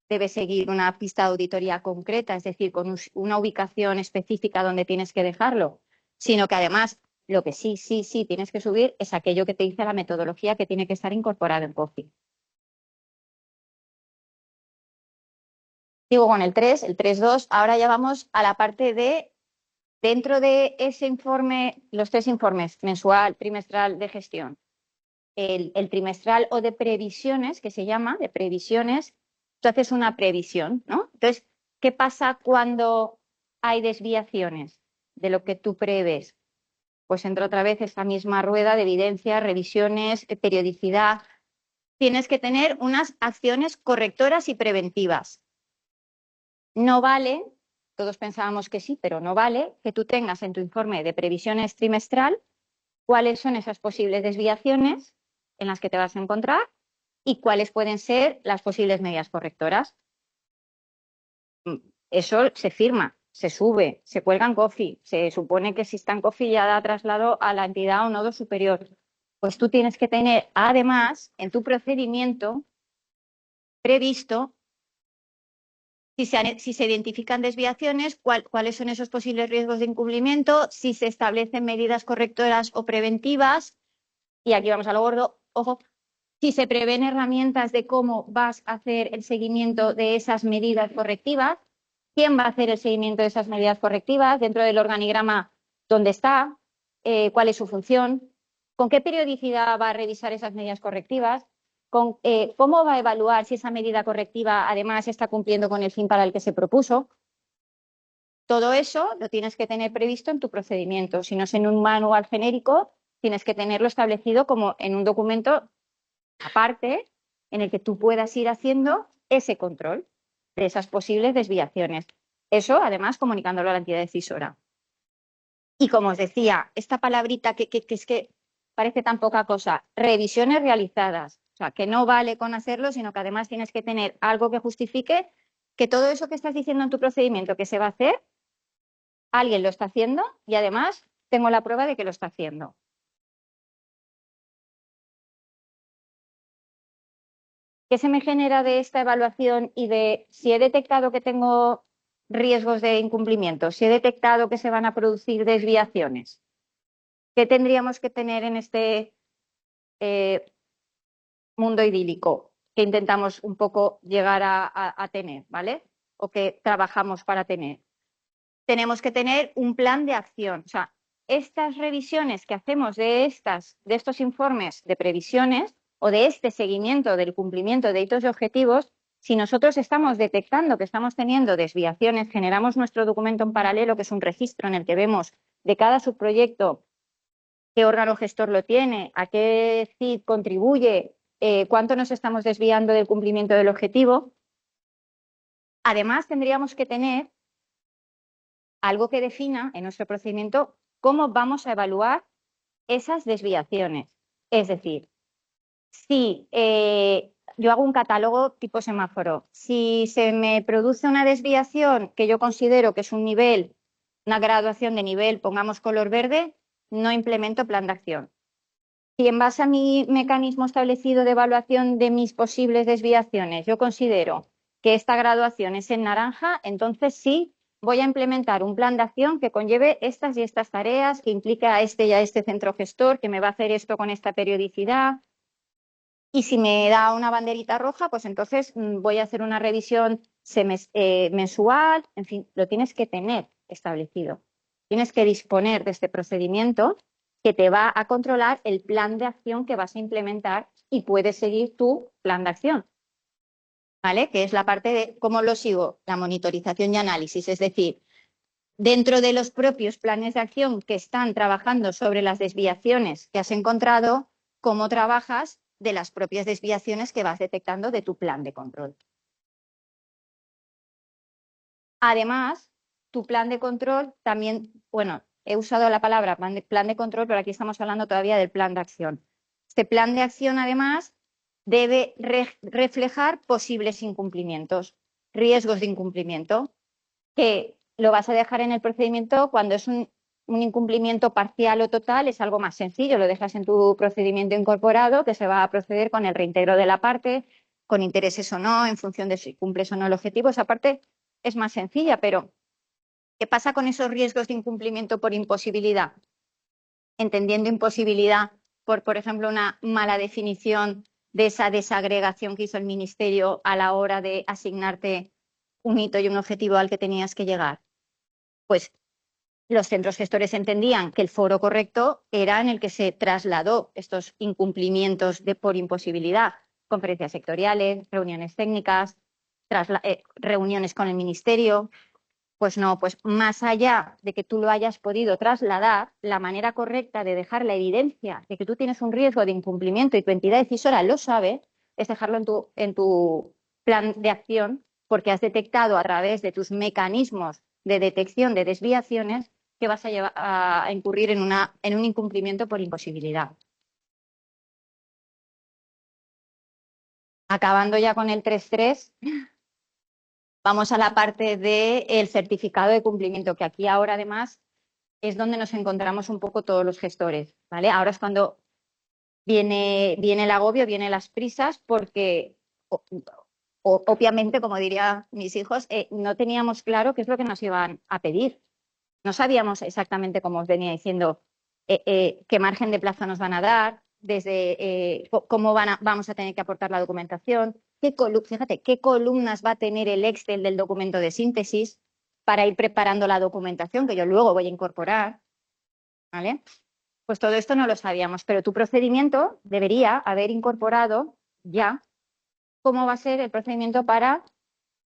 debe seguir una pista de auditoría concreta, es decir, con una ubicación específica donde tienes que dejarlo, sino que además lo que sí tienes que subir es aquello que te dice la metodología que tiene que estar incorporado en COFI. Sigo con el 3, el 3.2. Ahora ya vamos a la parte de, dentro de ese informe, los 3 informes, mensual, trimestral de gestión, el trimestral o de previsiones, que se llama, de previsiones, tú haces una previsión, ¿no? Entonces, ¿qué pasa cuando hay desviaciones de lo que tú prevés? Pues entra otra vez esta misma rueda de evidencias, revisiones, periodicidad. Tienes que tener unas acciones correctoras y preventivas. No vale, todos pensábamos que sí, pero no vale que tú tengas en tu informe de previsiones trimestral cuáles son esas posibles desviaciones en las que te vas a encontrar y cuáles pueden ser las posibles medidas correctoras. Eso se firma, se sube, se cuelga en COFI, se supone que si está en COFI ya da traslado a la entidad o nodo superior. Pues tú tienes que tener, además, en tu procedimiento previsto, si se identifican desviaciones, cuáles son esos posibles riesgos de incumplimiento, si se establecen medidas correctoras o preventivas, y aquí vamos a lo gordo, ojo, si se prevén herramientas de cómo vas a hacer el seguimiento de esas medidas correctivas, quién va a hacer el seguimiento de esas medidas correctivas dentro del organigrama, dónde está, cuál es su función, con qué periodicidad va a revisar esas medidas correctivas, cómo va a evaluar si esa medida correctiva además está cumpliendo con el fin para el que se propuso. Todo eso lo tienes que tener previsto en tu procedimiento. Si no es en un manual genérico, tienes que tenerlo establecido como en un documento aparte en el que tú puedas ir haciendo ese control de esas posibles desviaciones. Eso, además, comunicándolo a la entidad decisora. Y como os decía, esta palabrita que es que parece tan poca cosa, revisiones realizadas. O sea, que no vale con hacerlo, sino que además tienes que tener algo que justifique que todo eso que estás diciendo en tu procedimiento que se va a hacer, alguien lo está haciendo y además tengo la prueba de que lo está haciendo. ¿Qué se me genera de esta evaluación y de si he detectado que tengo riesgos de incumplimiento, si he detectado que se van a producir desviaciones? ¿Qué tendríamos que tener en este mundo idílico que intentamos un poco llegar a tener, ¿vale? O que trabajamos para tener? Tenemos que tener un plan de acción. O sea, estas revisiones que hacemos de estos informes de previsiones o de este seguimiento del cumplimiento de hitos y objetivos, si nosotros estamos detectando que estamos teniendo desviaciones, generamos nuestro documento en paralelo, que es un registro en el que vemos de cada subproyecto qué órgano gestor lo tiene, a qué CID contribuye, cuánto nos estamos desviando del cumplimiento del objetivo. Además, tendríamos que tener algo que defina en nuestro procedimiento cómo vamos a evaluar esas desviaciones. Es decir, si yo hago un catálogo tipo semáforo, si se me produce una desviación que yo considero que es un nivel, una graduación de nivel, pongamos color verde, no implemento plan de acción. Si en base a mi mecanismo establecido de evaluación de mis posibles desviaciones yo considero que esta graduación es en naranja, entonces sí voy a implementar un plan de acción que conlleve estas y estas tareas, que implique a este y a este centro gestor, que me va a hacer esto con esta periodicidad. Y si me da una banderita roja, pues entonces voy a hacer una revisión mensual. En fin, lo tienes que tener establecido. Tienes que disponer de este procedimiento que te va a controlar el plan de acción que vas a implementar y puedes seguir tu plan de acción, ¿vale? Que es la parte de cómo lo sigo, la monitorización y análisis. Es decir, dentro de los propios planes de acción que están trabajando sobre las desviaciones que has encontrado, cómo trabajas de las propias desviaciones que vas detectando de tu plan de control. Además, tu plan de control también, bueno, he usado la palabra plan de control, pero aquí estamos hablando todavía del plan de acción. Este plan de acción, además, debe reflejar posibles incumplimientos, riesgos de incumplimiento, que lo vas a dejar en el procedimiento cuando es un incumplimiento parcial o total, es algo más sencillo, lo dejas en tu procedimiento incorporado, que se va a proceder con el reintegro de la parte, con intereses o no, en función de si cumples o no el objetivo. Esa parte es más sencilla, pero ¿qué pasa con esos riesgos de incumplimiento por imposibilidad? Entendiendo imposibilidad por ejemplo, una mala definición de esa desagregación que hizo el Ministerio a la hora de asignarte un hito y un objetivo al que tenías que llegar. Pues los centros gestores entendían que el foro correcto era en el que se trasladó estos incumplimientos por imposibilidad, conferencias sectoriales, reuniones técnicas, reuniones con el Ministerio. Pues no, pues más allá de que tú lo hayas podido trasladar, la manera correcta de dejar la evidencia de que tú tienes un riesgo de incumplimiento y tu entidad decisora lo sabe, es dejarlo en tu plan de acción, porque has detectado a través de tus mecanismos de detección de desviaciones que vas a incurrir en un incumplimiento por imposibilidad. Acabando ya con el 3.3, vamos a la parte del certificado de cumplimiento, que aquí ahora además es donde nos encontramos un poco todos los gestores, ¿vale? Ahora es cuando viene el agobio, vienen las prisas, porque obviamente, como dirían mis hijos, no teníamos claro qué es lo que nos iban a pedir. No sabíamos exactamente, como os venía diciendo, qué margen de plazo nos van a dar, desde cómo vamos a tener que aportar la documentación, fíjate, qué columnas va a tener el Excel del documento de síntesis para ir preparando la documentación que yo luego voy a incorporar, ¿vale? Pues todo esto no lo sabíamos, pero tu procedimiento debería haber incorporado ya cómo va a ser el procedimiento para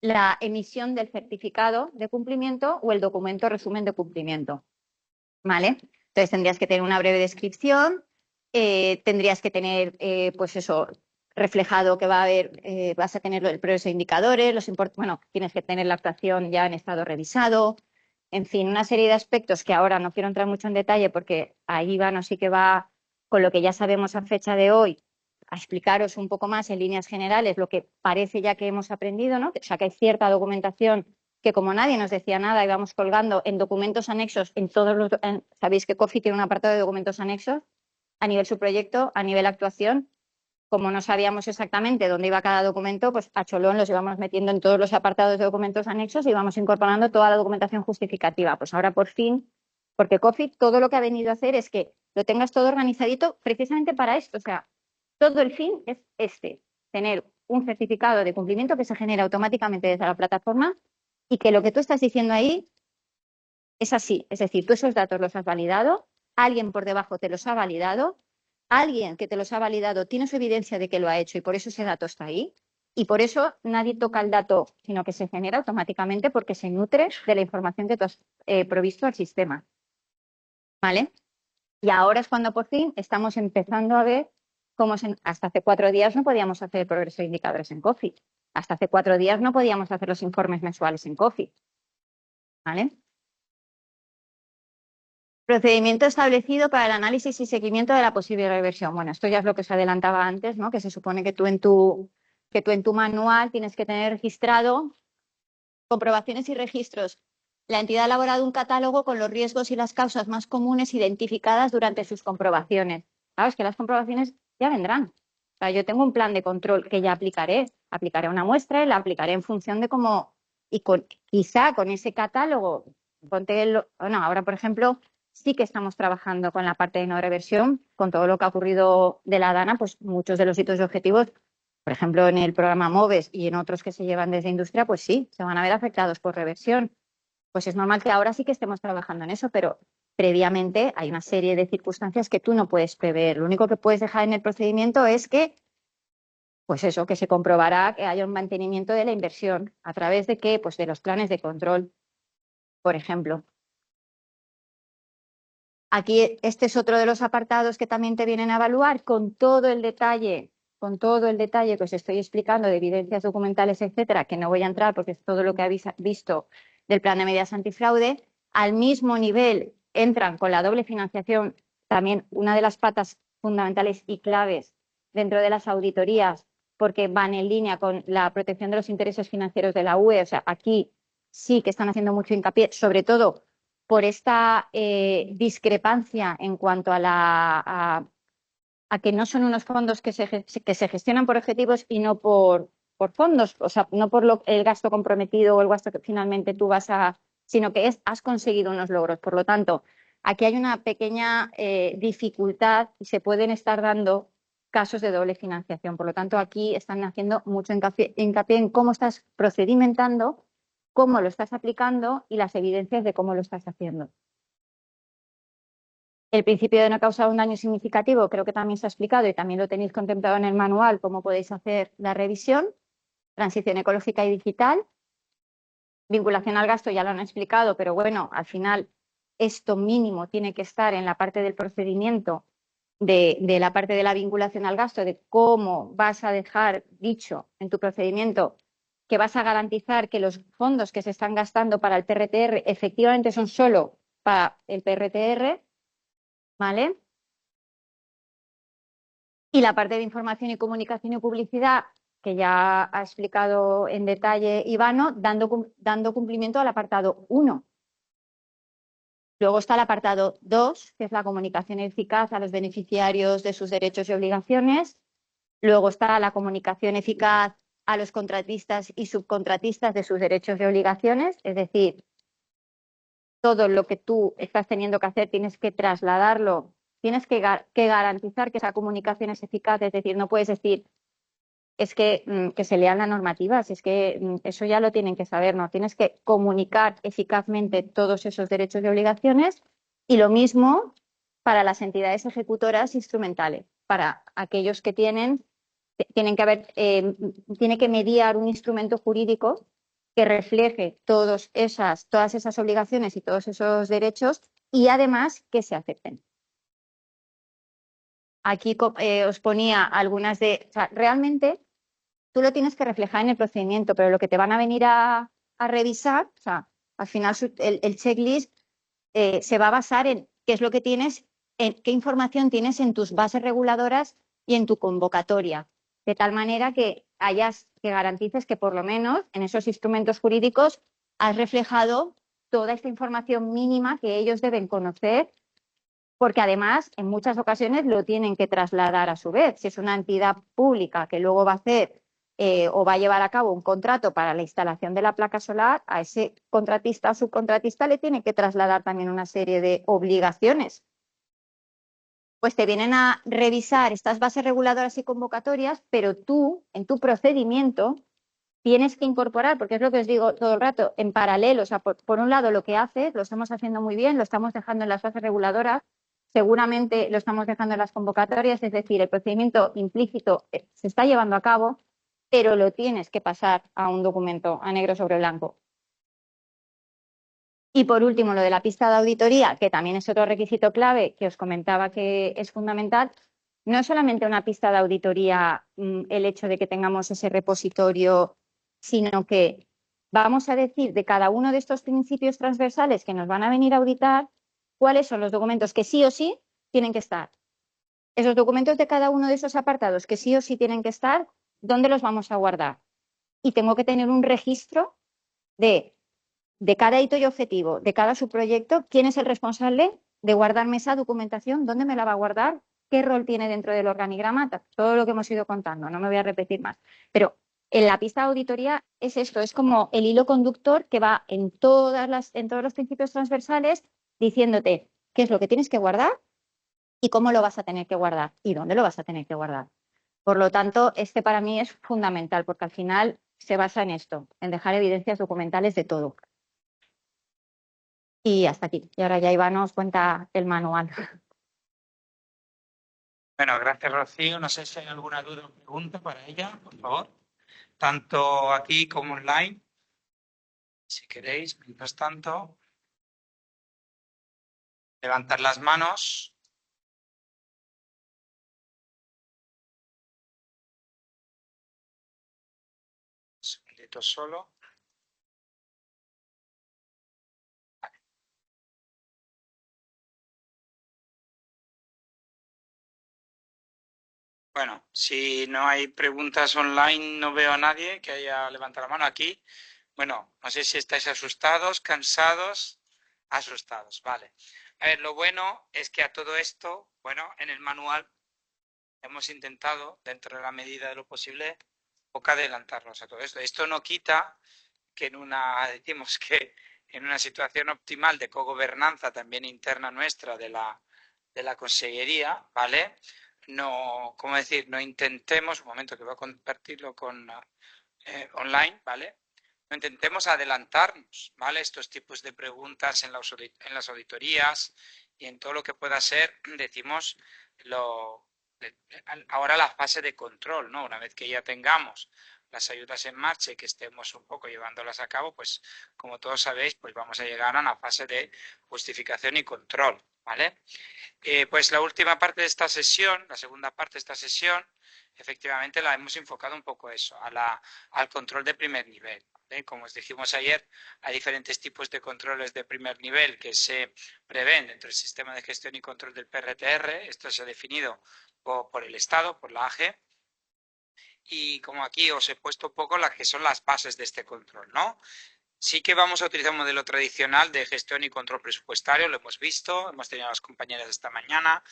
la emisión del certificado de cumplimiento o el documento resumen de cumplimiento, ¿vale? Entonces tendrías que tener una breve descripción, tendrías que tener, pues eso, reflejado que vas a tener el progreso de indicadores, bueno, tienes que tener la actuación ya en estado revisado, en fin, una serie de aspectos que ahora no quiero entrar mucho en detalle porque ahí sí que va con lo que ya sabemos a fecha de hoy, a explicaros un poco más en líneas generales lo que parece ya que hemos aprendido, ¿no? O sea, que hay cierta documentación que como nadie nos decía nada, íbamos colgando en documentos anexos en todos los... Sabéis que COFI tiene un apartado de documentos anexos a nivel subproyecto, a nivel actuación. Como no sabíamos exactamente dónde iba cada documento, pues a cholón los íbamos metiendo en todos los apartados de documentos anexos y íbamos incorporando toda la documentación justificativa. Pues ahora por fin, porque COFI todo lo que ha venido a hacer es que lo tengas todo organizadito precisamente para esto. O sea, todo el fin es tener un certificado de cumplimiento que se genera automáticamente desde la plataforma y que lo que tú estás diciendo ahí es así. Es decir, tú esos datos los has validado, alguien por debajo te los ha validado, alguien que te los ha validado tiene su evidencia de que lo ha hecho y por eso ese dato está ahí. Y por eso nadie toca el dato, sino que se genera automáticamente porque se nutre de la información que tú has provisto al sistema. ¿Vale? Y ahora es cuando por fin estamos empezando a ver cómo hasta hace 4 días no podíamos hacer el progreso de indicadores en COFI. Hasta hace 4 días no podíamos hacer los informes mensuales en COFI. ¿Vale? Procedimiento establecido para el análisis y seguimiento de la posible reversión. Bueno, esto ya es lo que os adelantaba antes, ¿no? Que se supone que tú en tu manual tienes que tener registrado comprobaciones y registros. La entidad ha elaborado un catálogo con los riesgos y las causas más comunes identificadas durante sus comprobaciones. Claro, es que las comprobaciones ya vendrán. O sea, yo tengo un plan de control que ya aplicaré. Aplicaré una muestra y la aplicaré en función de cómo... Y quizá con ese catálogo, ahora, por ejemplo, sí que estamos trabajando con la parte de no reversión, con todo lo que ha ocurrido de la DANA, pues muchos de los hitos y objetivos, por ejemplo, en el programa MOVES y en otros que se llevan desde industria, pues sí, se van a ver afectados por reversión. Pues es normal que ahora sí que estemos trabajando en eso, pero previamente hay una serie de circunstancias que tú no puedes prever. Lo único que puedes dejar en el procedimiento es que, pues eso, que se comprobará que haya un mantenimiento de la inversión. ¿A través de qué? Pues de los planes de control, por ejemplo. Aquí este es otro de los apartados que también te vienen a evaluar con todo el detalle que os estoy explicando de evidencias documentales, etcétera, que no voy a entrar porque es todo lo que habéis visto del plan de medidas antifraude. Al mismo nivel entran con la doble financiación, también una de las patas fundamentales y claves dentro de las auditorías, porque van en línea con la protección de los intereses financieros de la UE. O sea, aquí sí que están haciendo mucho hincapié, sobre todo por esta discrepancia en cuanto a que no son unos fondos que se gestionan por objetivos y no por fondos, o sea, no por el gasto comprometido o el gasto que finalmente tú vas a, sino que has conseguido unos logros. Por lo tanto, aquí hay una pequeña dificultad y se pueden estar dando casos de doble financiación. Por lo tanto, aquí están haciendo mucho hincapié en cómo estás procedimentando, cómo lo estás aplicando y las evidencias de cómo lo estás haciendo. El principio de no causar un daño significativo creo que también se ha explicado y también lo tenéis contemplado en el manual, cómo podéis hacer la revisión. Transición ecológica y digital. Vinculación al gasto ya lo han explicado, pero bueno, al final esto mínimo tiene que estar en la parte del procedimiento de la parte de la vinculación al gasto, de cómo vas a dejar dicho en tu procedimiento que vas a garantizar que los fondos que se están gastando para el PRTR efectivamente son solo para el PRTR, ¿vale? Y la parte de información y comunicación y publicidad, que ya ha explicado en detalle Ivano, dando cumplimiento al apartado 1. Luego está el apartado 2, que es la comunicación eficaz a los beneficiarios de sus derechos y obligaciones. Luego está la comunicación eficaz a los contratistas y subcontratistas de sus derechos y obligaciones, es decir, todo lo que tú estás teniendo que hacer tienes que trasladarlo, tienes que garantizar que esa comunicación es eficaz, es decir, no puedes decir es que se lean la normativa, si es que eso ya lo tienen que saber, ¿no? Tienes que comunicar eficazmente todos esos derechos y obligaciones y lo mismo para las entidades ejecutoras instrumentales, para aquellos que tienen que mediar un instrumento jurídico que refleje todas esas obligaciones y todos esos derechos y además que se acepten. Aquí os ponía algunas o sea, realmente tú lo tienes que reflejar en el procedimiento, pero lo que te van a venir a revisar, o sea, al final el checklist se va a basar en qué es lo que tienes, en qué información tienes en tus bases reguladoras y en tu convocatoria, de tal manera que garantices que por lo menos en esos instrumentos jurídicos has reflejado toda esta información mínima que ellos deben conocer, porque además en muchas ocasiones lo tienen que trasladar a su vez. Si es una entidad pública que luego va a hacer o va a llevar a cabo un contrato para la instalación de la placa solar, a ese contratista o subcontratista le tiene que trasladar también una serie de obligaciones. Pues te vienen a revisar estas bases reguladoras y convocatorias, pero tú, en tu procedimiento, tienes que incorporar, porque es lo que os digo todo el rato, en paralelo, o sea, por un lado lo que haces, lo estamos haciendo muy bien, lo estamos dejando en las bases reguladoras, seguramente lo estamos dejando en las convocatorias, es decir, el procedimiento implícito se está llevando a cabo, pero lo tienes que pasar a un documento a negro sobre blanco. Y por último, lo de la pista de auditoría, que también es otro requisito clave que os comentaba que es fundamental. No es solamente una pista de auditoría el hecho de que tengamos ese repositorio, sino que vamos a decir de cada uno de estos principios transversales que nos van a venir a auditar, cuáles son los documentos que sí o sí tienen que estar. Esos documentos de cada uno de esos apartados que sí o sí tienen que estar, ¿dónde los vamos a guardar? Y tengo que tener un registro de cada hito y objetivo, de cada subproyecto, quién es el responsable de guardarme esa documentación, dónde me la va a guardar, qué rol tiene dentro del organigrama, todo lo que hemos ido contando, no me voy a repetir más. Pero en la pista de auditoría es esto, es como el hilo conductor que va en todos los principios transversales diciéndote qué es lo que tienes que guardar y cómo lo vas a tener que guardar y dónde lo vas a tener que guardar. Por lo tanto, este para mí es fundamental porque al final se basa en esto, en dejar evidencias documentales de todo. Y hasta aquí. Y ahora ya Iván nos cuenta el manual. Bueno, gracias, Rocío. No sé si hay alguna duda o pregunta para ella, por favor. Tanto aquí como online. Si queréis, mientras tanto. levantar las manos. Un segundito solo. Bueno, si no hay preguntas online, no veo a nadie que haya levantado la mano aquí. Bueno, no sé si estáis asustados, cansados, asustados, vale. A ver, lo bueno es que a todo esto, bueno, en el manual hemos intentado, dentro de la medida de lo posible, poco adelantarnos a todo esto. Esto no quita que decimos que en una situación optimal de cogobernanza también interna nuestra de la consellería, ¿vale? No, ¿cómo decir? No intentemos, un momento que voy a compartirlo con online, ¿vale? No intentemos adelantarnos, ¿vale? Estos tipos de preguntas en las auditorías y en todo lo que pueda ser, decimos, ahora la fase de control, ¿no? Una vez que ya tengamos las ayudas en marcha y que estemos un poco llevándolas a cabo, pues como todos sabéis, pues vamos a llegar a una fase de justificación y control, ¿vale? Pues la última parte de esta sesión, la segunda parte de esta sesión, efectivamente la hemos enfocado un poco eso, al control de primer nivel. ¿Vale? Como os dijimos ayer, hay diferentes tipos de controles de primer nivel que se prevén dentro del sistema de gestión y control del PRTR. Esto se ha definido por el Estado, por la AGE. Y como aquí os he puesto un poco las que son las bases de este control, ¿no? Sí que vamos a utilizar un modelo tradicional de gestión y control presupuestario, lo hemos visto, hemos tenido a las compañeras esta mañana,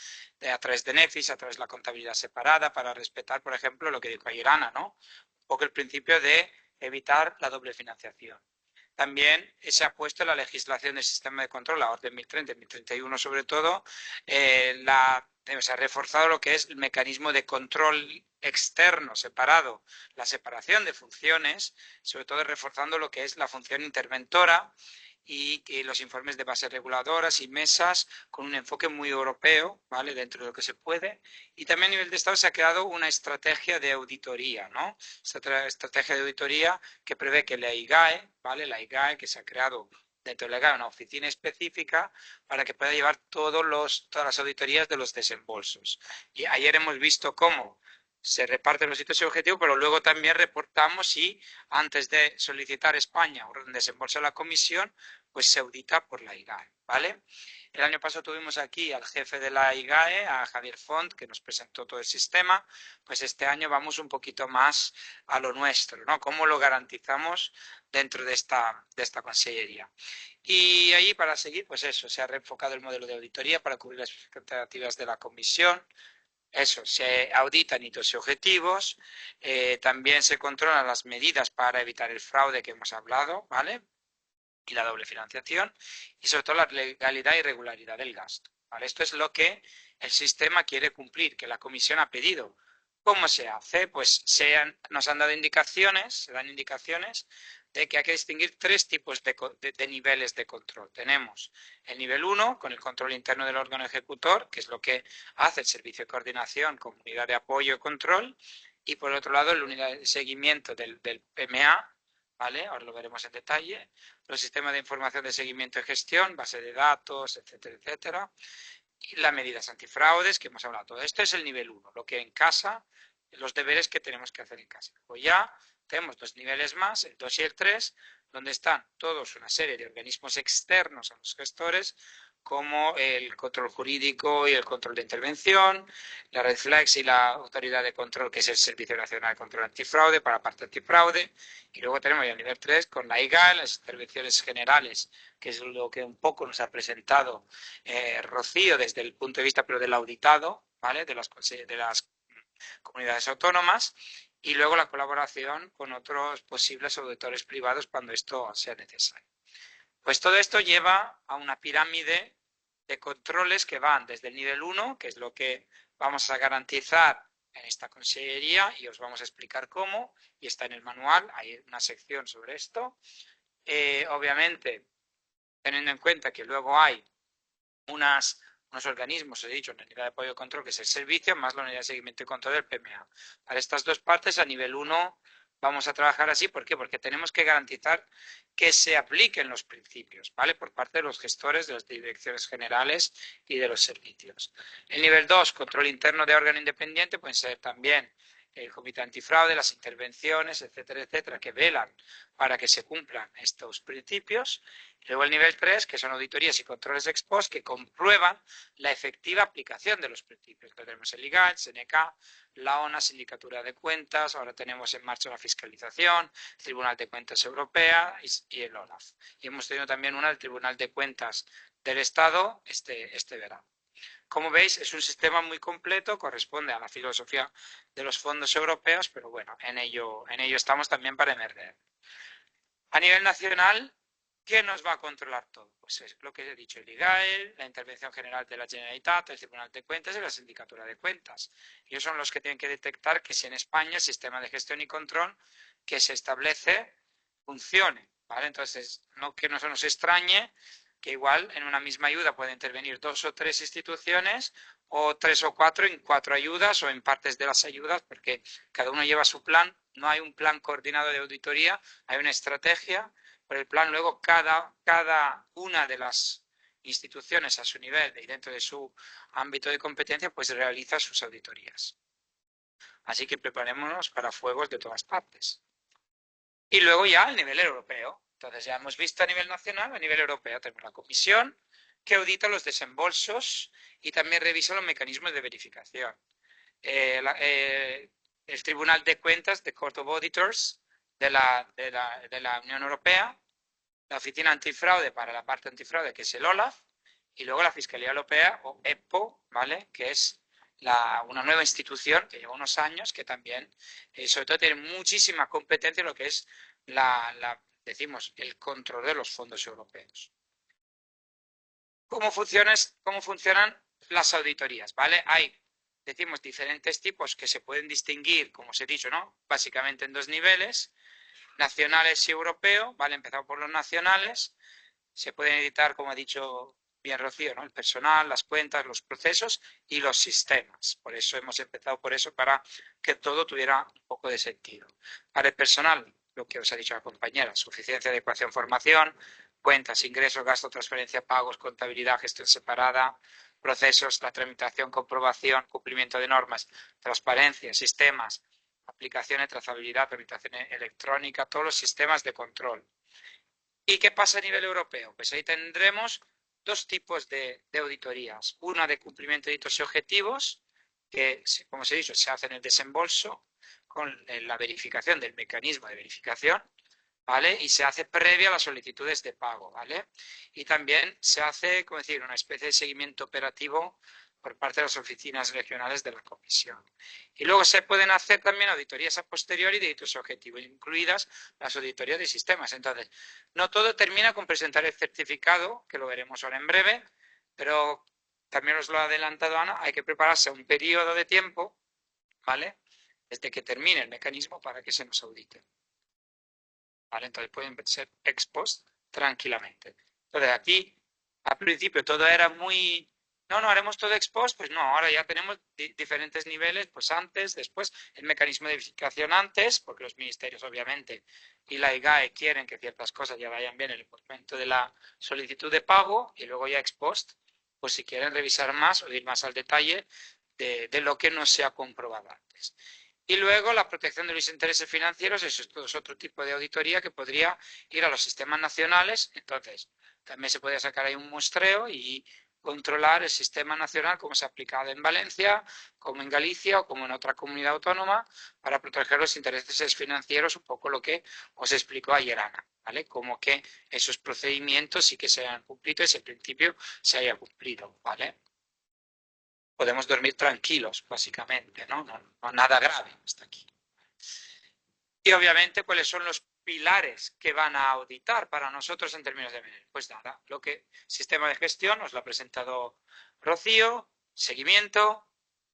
a través de NEFIS, a través de la contabilidad separada, para respetar, por ejemplo, lo que dijo ayer Ana, ¿no? Un poco el principio de evitar la doble financiación. También se ha puesto en la legislación del sistema de control, la orden 1030 y 1031 sobre todo, se ha reforzado lo que es el mecanismo de control externo separado, la separación de funciones, sobre todo reforzando lo que es la función interventora y los informes de bases reguladoras y mesas con un enfoque muy europeo, ¿vale? Dentro de lo que se puede. Y también a nivel de Estado se ha creado una estrategia de auditoría, ¿no? Esta estrategia de auditoría que prevé que la IGAE, ¿vale? La IGAE que se ha creado dentro de la IGAE una oficina específica para que pueda llevar todas las auditorías de los desembolsos. Y ayer hemos visto cómo se reparten los hitos y objetivos, pero luego también reportamos si antes de solicitar España un desembolso a la comisión, pues se audita por la IGAE, ¿vale? El año pasado tuvimos aquí al jefe de la IGAE, a Javier Font, que nos presentó todo el sistema. Pues este año vamos un poquito más a lo nuestro, ¿no? ¿Cómo lo garantizamos dentro de esta consellería? Y ahí, para seguir, pues eso, se ha reenfocado el modelo de auditoría para cubrir las expectativas de la comisión. Eso, se auditan hitos y objetivos, también se controlan las medidas para evitar el fraude que hemos hablado, ¿vale? Y la doble financiación, y sobre todo la legalidad y regularidad del gasto, ¿vale? Esto es lo que el sistema quiere cumplir, que la comisión ha pedido. ¿Cómo se hace? Pues nos han dado indicaciones, se dan indicaciones de que hay que distinguir tres tipos de niveles de control. Tenemos el nivel 1, con el control interno del órgano ejecutor, que es lo que hace el servicio de coordinación como unidad de apoyo y control, y por otro lado la unidad de seguimiento del PMA, ¿vale? Ahora lo veremos en detalle. Los sistemas de información de seguimiento y gestión, base de datos, etcétera, etcétera. Y las medidas antifraudes, que hemos hablado. Todo esto es el nivel 1, lo que en casa, los deberes que tenemos que hacer en casa. Pues ya tenemos dos niveles más, el 2 y el 3, donde están todos una serie de organismos externos a los gestores, como el control jurídico y el control de intervención, la Red Flex y la autoridad de control, que es el Servicio Nacional de Control Antifraude, para la parte antifraude, y luego tenemos ya el nivel 3 con la IGA, las intervenciones generales, que es lo que un poco nos ha presentado Rocío desde el punto de vista pero del auditado, ¿vale? De las comunidades autónomas, y luego la colaboración con otros posibles auditores privados cuando esto sea necesario. Pues todo esto lleva a una pirámide de controles que van desde el nivel 1, que es lo que vamos a garantizar en esta consellería, y os vamos a explicar cómo, y está en el manual, hay una sección sobre esto. Obviamente, teniendo en cuenta que luego hay unos organismos, he dicho, una unidad de apoyo y control, que es el servicio, más la unidad de seguimiento y control del PMA. Para estas dos partes, a nivel 1, vamos a trabajar así. ¿Por qué? Porque tenemos que garantizar que se apliquen los principios, ¿vale? Por parte de los gestores, de las direcciones generales y de los servicios. El nivel 2, control interno de órgano independiente, pueden ser también el comité antifraude, las intervenciones, etcétera, etcétera, que velan para que se cumplan estos principios. Luego el nivel 3, que son auditorías y controles ex post, que comprueban la efectiva aplicación de los principios. Entonces tenemos el IGAD, SNK, la ONA, Sindicatura de Cuentas, ahora tenemos en marcha una fiscalización, el Tribunal de Cuentas Europea y el OLAF. Y hemos tenido también una del Tribunal de Cuentas del Estado este verano. Como veis, es un sistema muy completo, corresponde a la filosofía de los fondos europeos, pero bueno, en ello estamos también para emerger. A nivel nacional, ¿qué nos va a controlar todo? Pues es lo que he dicho, el IGAE, la Intervención General de la Generalitat, el Tribunal de Cuentas y la Sindicatura de Cuentas. Ellos son los que tienen que detectar que si en España el sistema de gestión y control que se establece funcione, ¿vale? Entonces, que no se nos extrañe que igual en una misma ayuda pueden intervenir 2 o 3 instituciones o 3 o 4 en 4 ayudas o en partes de las ayudas, porque cada uno lleva su plan. No hay un plan coordinado de auditoría, hay una estrategia. Por el plan, luego cada una de las instituciones a su nivel y dentro de su ámbito de competencia, pues realiza sus auditorías. Así que preparémonos para fuegos de todas partes. Y luego ya a nivel europeo. Entonces ya hemos visto a nivel nacional, a nivel europeo tenemos la Comisión que audita los desembolsos y también revisa los mecanismos de verificación. El Tribunal de Cuentas, the Court of Auditors de la Unión Europea, la Oficina Antifraude para la parte antifraude, que es el OLAF, y luego la Fiscalía Europea, o EPPO, ¿vale? Que es una nueva institución que lleva unos años, que también, sobre todo, tiene muchísima competencia en lo que es decimos, el control de los fondos europeos. ¿Cómo funcionan las auditorías? ¿Vale? Hay, decimos, diferentes tipos que se pueden distinguir, como os he dicho, ¿no? Básicamente en 2 niveles, nacionales y europeos, ¿vale? Empezamos por los nacionales. Se pueden editar, como ha dicho bien Rocío, ¿no? El personal, las cuentas, los procesos y los sistemas. Por eso hemos empezado por eso, para que todo tuviera un poco de sentido. Para el personal, lo que os ha dicho la compañera, suficiencia, adecuación, formación, cuentas, ingresos, gasto, transferencia, pagos, contabilidad, gestión separada, procesos, la tramitación, comprobación, cumplimiento de normas, transparencia, sistemas, aplicaciones, trazabilidad, tramitación electrónica, todos los sistemas de control. ¿Y qué pasa a nivel europeo? Pues ahí tendremos 2 tipos de auditorías. Una de cumplimiento de hitos y objetivos, que, como os he dicho, se hace en el desembolso con la verificación del mecanismo de verificación, ¿vale? Y se hace previa a las solicitudes de pago, ¿vale? Y también se hace, como decir, una especie de seguimiento operativo por parte de las oficinas regionales de la Comisión. Y luego se pueden hacer también auditorías a posteriori de hitos objetivos, incluidas las auditorías de sistemas. Entonces, no todo termina con presentar el certificado, que lo veremos ahora en breve, pero también os lo ha adelantado Ana, hay que prepararse a un periodo de tiempo, ¿vale? Desde que termine el mecanismo para que se nos audite. ¿Vale? Entonces pueden ser ex post tranquilamente. Entonces aquí, al principio todo era muy... No, haremos todo ex post, pues no, ahora ya tenemos diferentes niveles, pues antes, después, el mecanismo de verificación antes, porque los ministerios obviamente y la IGAE quieren que ciertas cosas ya vayan bien en el momento de la solicitud de pago, y luego ya ex post, pues si quieren revisar más o ir más al detalle de lo que no se ha comprobado antes. Y luego la protección de los intereses financieros, eso es otro tipo de auditoría que podría ir a los sistemas nacionales. Entonces, también se podría sacar ahí un muestreo y controlar el sistema nacional, como se ha aplicado en Valencia, como en Galicia o como en otra comunidad autónoma, para proteger los intereses financieros, un poco lo que os explicó ayer Ana, ¿vale? Como que esos procedimientos sí que se hayan cumplido y ese principio se haya cumplido, ¿vale? Podemos dormir tranquilos, básicamente, ¿no? No nada grave hasta aquí. Y obviamente, ¿cuáles son los pilares que van a auditar para nosotros en términos de MNL? Pues nada, sistema de gestión, os lo ha presentado Rocío, seguimiento,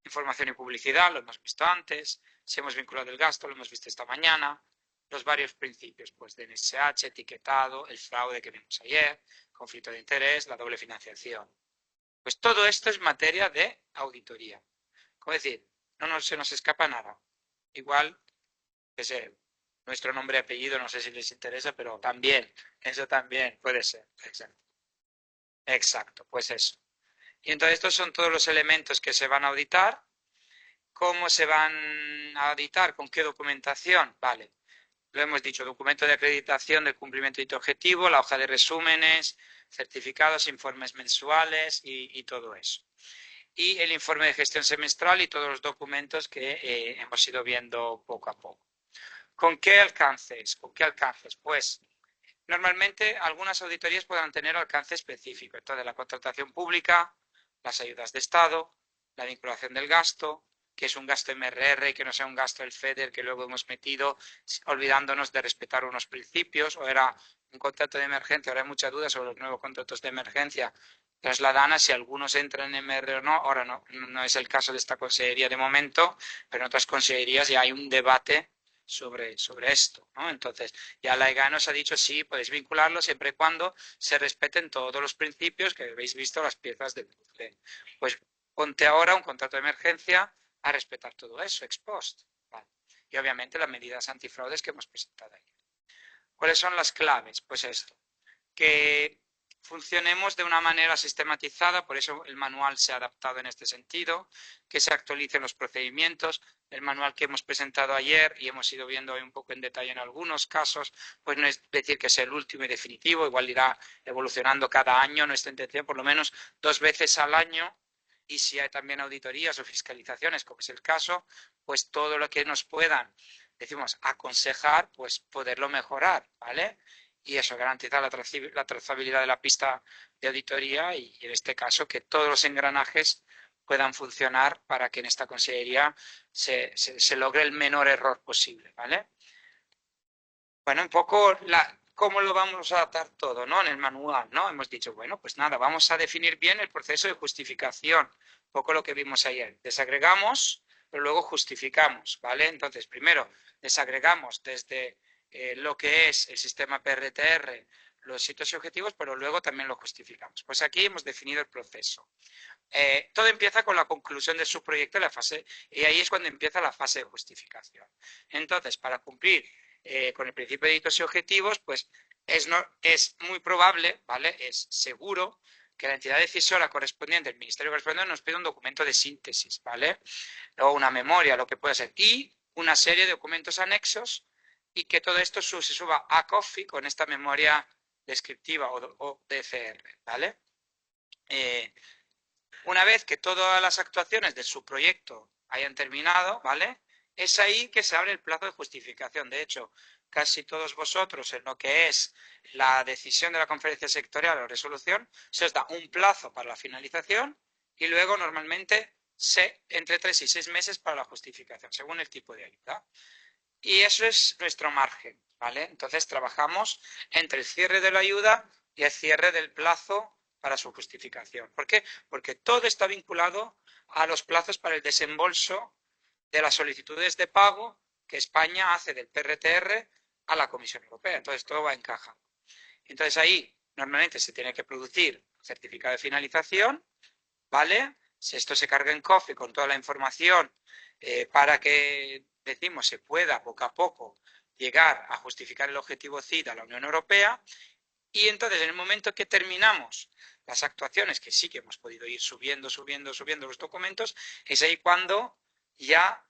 información y publicidad, lo hemos visto antes, si hemos vinculado el gasto, lo hemos visto esta mañana, los varios principios, pues de NSH, etiquetado, el fraude que vimos ayer, conflicto de interés, la doble financiación. Pues todo esto es materia de auditoría. Como decir, no se nos escapa nada. Igual, que sé, nuestro nombre y apellido, no sé si les interesa, pero también, eso también puede ser. Exacto, exacto, pues eso. Y entonces estos son todos los elementos que se van a auditar. ¿Cómo se van a auditar? ¿Con qué documentación? Vale, lo hemos dicho, documento de acreditación del cumplimiento de objetivo, la hoja de resúmenes, certificados, informes mensuales y todo eso. Y el informe de gestión semestral y todos los documentos que hemos ido viendo poco a poco. ¿Con qué alcances? ¿Con qué alcances? Pues normalmente algunas auditorías puedan tener alcance específico. Entonces, la contratación pública, las ayudas de Estado, la vinculación del gasto, que es un gasto MRR y que no sea un gasto del FEDER que luego hemos metido olvidándonos de respetar unos principios, o era un contrato de emergencia, ahora hay mucha duda sobre los nuevos contratos de emergencia, trasladan a si algunos entran en MRR o no, ahora no es el caso de esta consejería de momento, pero en otras consejerías ya hay un debate sobre esto, ¿no? Entonces, ya la EGA nos ha dicho sí, podéis vincularlo siempre y cuando se respeten todos los principios que habéis visto las piezas del puzzle. Pues ponte ahora un contrato de emergencia a respetar todo eso, ex post. Vale. Y obviamente las medidas antifraudes que hemos presentado ayer. ¿Cuáles son las claves? Pues esto, que funcionemos de una manera sistematizada, por eso el manual se ha adaptado en este sentido, que se actualicen los procedimientos. El manual que hemos presentado ayer y hemos ido viendo hoy un poco en detalle en algunos casos, pues no es decir que sea el último y definitivo, igual irá evolucionando cada año. Nuestra intención por lo menos 2 veces al año, y si hay también auditorías o fiscalizaciones, como es el caso, pues todo lo que nos puedan, decimos, aconsejar, pues poderlo mejorar, ¿vale? Y eso, garantizar la trazabilidad de la pista de auditoría y en este caso que todos los engranajes puedan funcionar para que en esta consejería se logre el menor error posible, ¿vale? Bueno, un poco cómo lo vamos a adaptar todo, ¿no? En el manual, ¿no? Hemos dicho, bueno, pues nada, vamos a definir bien el proceso de justificación, un poco lo que vimos ayer. Desagregamos, pero luego justificamos, ¿vale? Entonces, primero, desagregamos desde lo que es el sistema PRTR, los hitos y objetivos, pero luego también lo justificamos. Pues aquí hemos definido el proceso. Todo empieza con la conclusión de su proyecto y ahí es cuando empieza la fase de justificación. Entonces, para cumplir con el principio de hitos y objetivos, pues es muy probable, ¿vale? Es seguro que la entidad decisora correspondiente, el ministerio correspondiente, nos pide un documento de síntesis, ¿vale? O una memoria, lo que pueda ser, y una serie de documentos anexos, y que todo esto se suba a COFI con esta memoria descriptiva o DCR, ¿vale? Una vez que todas las actuaciones de su proyecto hayan terminado, ¿vale? Es ahí que se abre el plazo de justificación. De hecho, casi todos vosotros en lo que es la decisión de la conferencia sectorial o resolución, se os da un plazo para la finalización y luego normalmente entre 3 y 6 meses para la justificación, según el tipo de ayuda. Y eso es nuestro margen, ¿vale? Entonces trabajamos entre el cierre de la ayuda y el cierre del plazo para su justificación. ¿Por qué? Porque todo está vinculado a los plazos para el desembolso de las solicitudes de pago que España hace del PRTR a la Comisión Europea. Entonces todo va en caja. Entonces ahí normalmente se tiene que producir certificado de finalización, ¿vale? Si esto se carga en COFI con toda la información para que, decimos, se pueda poco a poco llegar a justificar el objetivo CID a la Unión Europea. Y entonces, en el momento que terminamos las actuaciones, que sí que hemos podido ir subiendo los documentos, es ahí cuando ya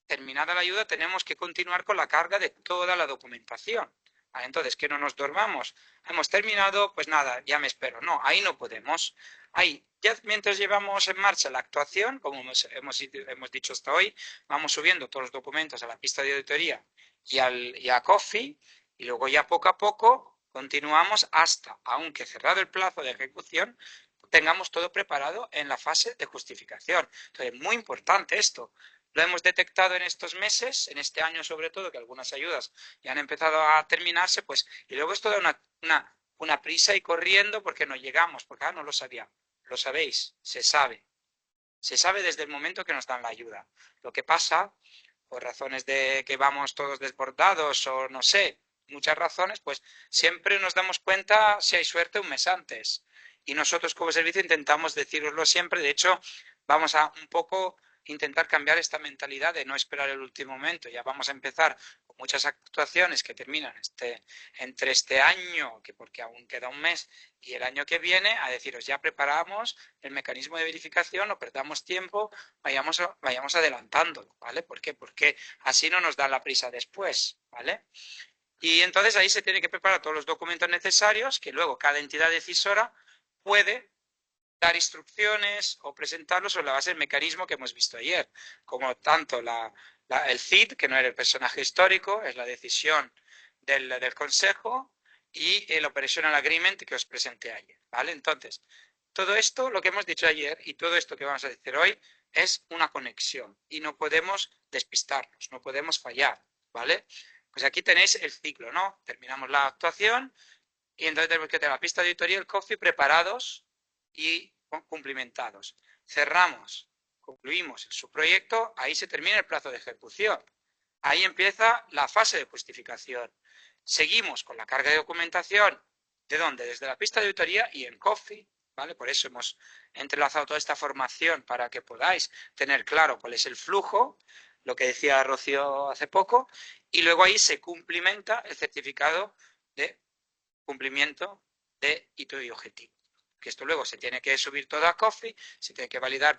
terminada la ayuda tenemos que continuar con la carga de toda la documentación. Entonces, que no nos dormamos. Hemos terminado, pues nada, ya me espero. No, ahí no podemos. Ahí, ya mientras llevamos en marcha la actuación, como hemos dicho hasta hoy, vamos subiendo todos los documentos a la pista de auditoría y a COFI, y luego ya poco a poco continuamos hasta, aunque cerrado el plazo de ejecución, tengamos todo preparado en la fase de justificación. Entonces, muy importante esto. Lo hemos detectado en estos meses, en este año sobre todo, que algunas ayudas ya han empezado a terminarse, pues, y luego es toda una prisa y corriendo porque no llegamos, porque no lo sabía. Lo sabéis, se sabe. Se sabe desde el momento que nos dan la ayuda. Lo que pasa, por razones de que vamos todos desbordados o no sé, muchas razones, pues siempre nos damos cuenta, si hay suerte, un mes antes. Y nosotros como servicio intentamos deciroslo siempre. De hecho, vamos a un poco intentar cambiar esta mentalidad de no esperar el último momento. Ya vamos a empezar con muchas actuaciones que terminan entre este año, que porque aún queda un mes, y el año que viene, a deciros, ya preparamos el mecanismo de verificación, no perdamos tiempo, vayamos adelantándolo, ¿vale? ¿Por qué? Porque así no nos da la prisa después, ¿vale? Y entonces ahí se tienen que preparar todos los documentos necesarios que luego cada entidad decisora puede dar instrucciones o presentarlos sobre la base del mecanismo que hemos visto ayer, como tanto el CID, que no era el personaje histórico, es la decisión del Consejo, y el Operational Agreement que os presenté ayer, ¿vale? Entonces, todo esto, lo que hemos dicho ayer y todo esto que vamos a decir hoy, es una conexión y no podemos despistarnos, no podemos fallar, ¿vale? Pues aquí tenéis el ciclo, ¿no? Terminamos la actuación y entonces tenemos que tener la pista de auditoría y el COFI preparados y cumplimentados. Cerramos, concluimos el subproyecto, ahí se termina el plazo de ejecución. Ahí empieza la fase de justificación. Seguimos con la carga de documentación. ¿De dónde? Desde la pista de auditoría y en COFI, ¿vale? Por eso hemos entrelazado toda esta formación para que podáis tener claro cuál es el flujo, lo que decía Rocío hace poco, y luego ahí se cumplimenta el certificado de cumplimiento de hito y objetivo. Que esto luego se tiene que subir todo a COFI, se tiene que validar,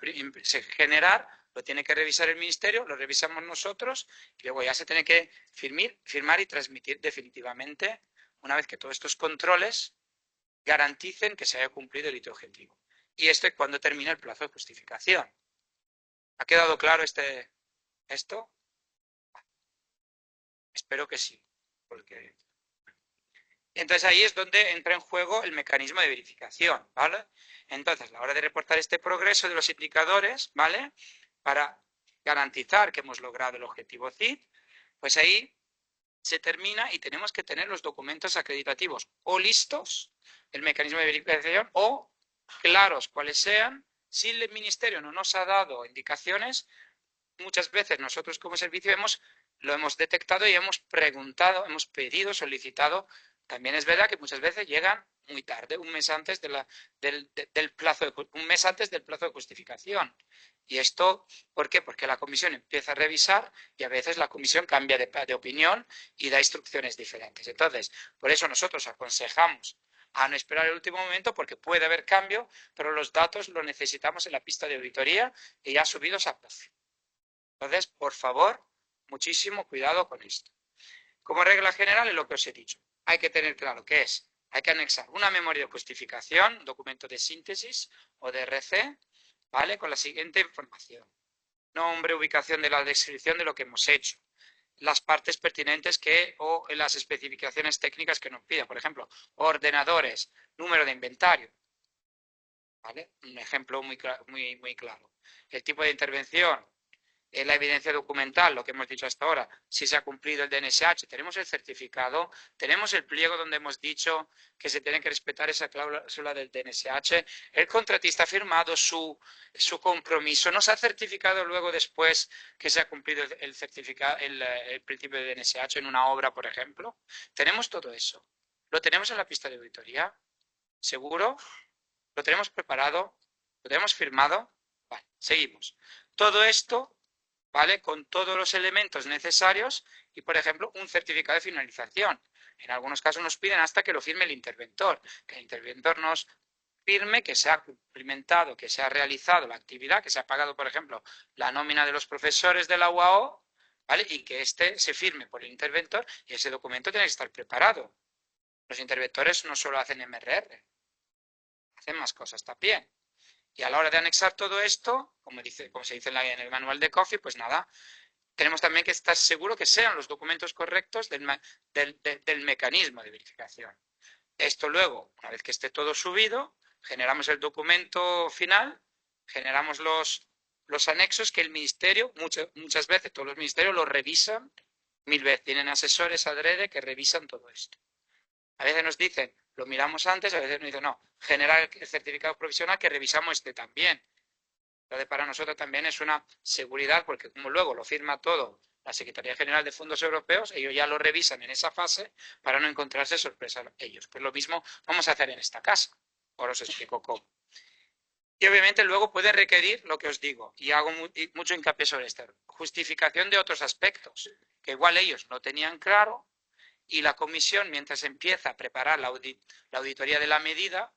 generar, lo tiene que revisar el ministerio, lo revisamos nosotros y luego ya se tiene que firmar y transmitir definitivamente una vez que todos estos controles garanticen que se haya cumplido el hito objetivo. Y esto es cuando termina el plazo de justificación. ¿Ha quedado claro esto? Espero que sí, porque entonces ahí es donde entra en juego el mecanismo de verificación, ¿vale? Entonces, a la hora de reportar este progreso de los indicadores, ¿vale? Para garantizar que hemos logrado el objetivo CID, pues ahí se termina y tenemos que tener los documentos acreditativos o listos, el mecanismo de verificación, o claros cuáles sean. Si el ministerio no nos ha dado indicaciones, muchas veces nosotros como servicio lo hemos detectado y hemos preguntado, hemos pedido, solicitado. También es verdad que muchas veces llegan muy tarde, un mes antes del plazo de justificación. Y esto, ¿por qué? Porque la comisión empieza a revisar y a veces la comisión cambia de opinión y da instrucciones diferentes. Entonces, por eso nosotros aconsejamos a no esperar el último momento porque puede haber cambio, pero los datos los necesitamos en la pista de auditoría y ya subidos a POF. Entonces, por favor, muchísimo cuidado con esto. Como regla general es lo que os he dicho. Hay que tener claro qué es. Hay que anexar una memoria de justificación, un documento de síntesis o de RC, ¿vale? Con la siguiente información. Nombre, ubicación de la descripción de lo que hemos hecho. Las partes pertinentes o las especificaciones técnicas que nos pida. Por ejemplo, ordenadores, número de inventario. ¿Vale? Un ejemplo muy claro. El tipo de intervención, la evidencia documental, lo que hemos dicho hasta ahora, si se ha cumplido el DNSH, tenemos el certificado, tenemos el pliego donde hemos dicho que se tiene que respetar esa cláusula del DNSH, el contratista ha firmado su compromiso, nos ha certificado luego después que se ha cumplido el principio de DNSH en una obra, por ejemplo. Tenemos todo eso. ¿Lo tenemos en la pista de auditoría? ¿Seguro? ¿Lo tenemos preparado? ¿Lo tenemos firmado? Vale, seguimos. Todo esto, ¿vale? Con todos los elementos necesarios y, por ejemplo, un certificado de finalización. En algunos casos nos piden hasta que lo firme el interventor, que el interventor nos firme que se ha cumplimentado, que se ha realizado la actividad, que se ha pagado, por ejemplo, la nómina de los profesores de la UAO, ¿vale? Y que este se firme por el interventor y ese documento tiene que estar preparado. Los interventores no solo hacen MRR, hacen más cosas también. Y a la hora de anexar todo esto, como se dice en el manual de COFI, pues nada, tenemos también que estar seguros que sean los documentos correctos del mecanismo de verificación. Esto luego, una vez que esté todo subido, generamos el documento final, generamos los anexos que el ministerio, muchas veces todos los ministerios los revisan 1000 veces. Tienen asesores adrede que revisan todo esto. A veces nos dicen, lo miramos antes, a veces nos dicen, no, generar el certificado provisional que revisamos este también. Entonces, para nosotros también es una seguridad, porque como luego lo firma todo la Secretaría General de Fondos Europeos, ellos ya lo revisan en esa fase para no encontrarse sorpresas ellos. Pues lo mismo vamos a hacer en esta casa. Ahora os explico cómo. Y obviamente luego puede requerir lo que os digo, y hago mucho hincapié sobre esto, justificación de otros aspectos, que igual ellos no tenían claro, y la comisión, mientras empieza a preparar la auditoría de la medida,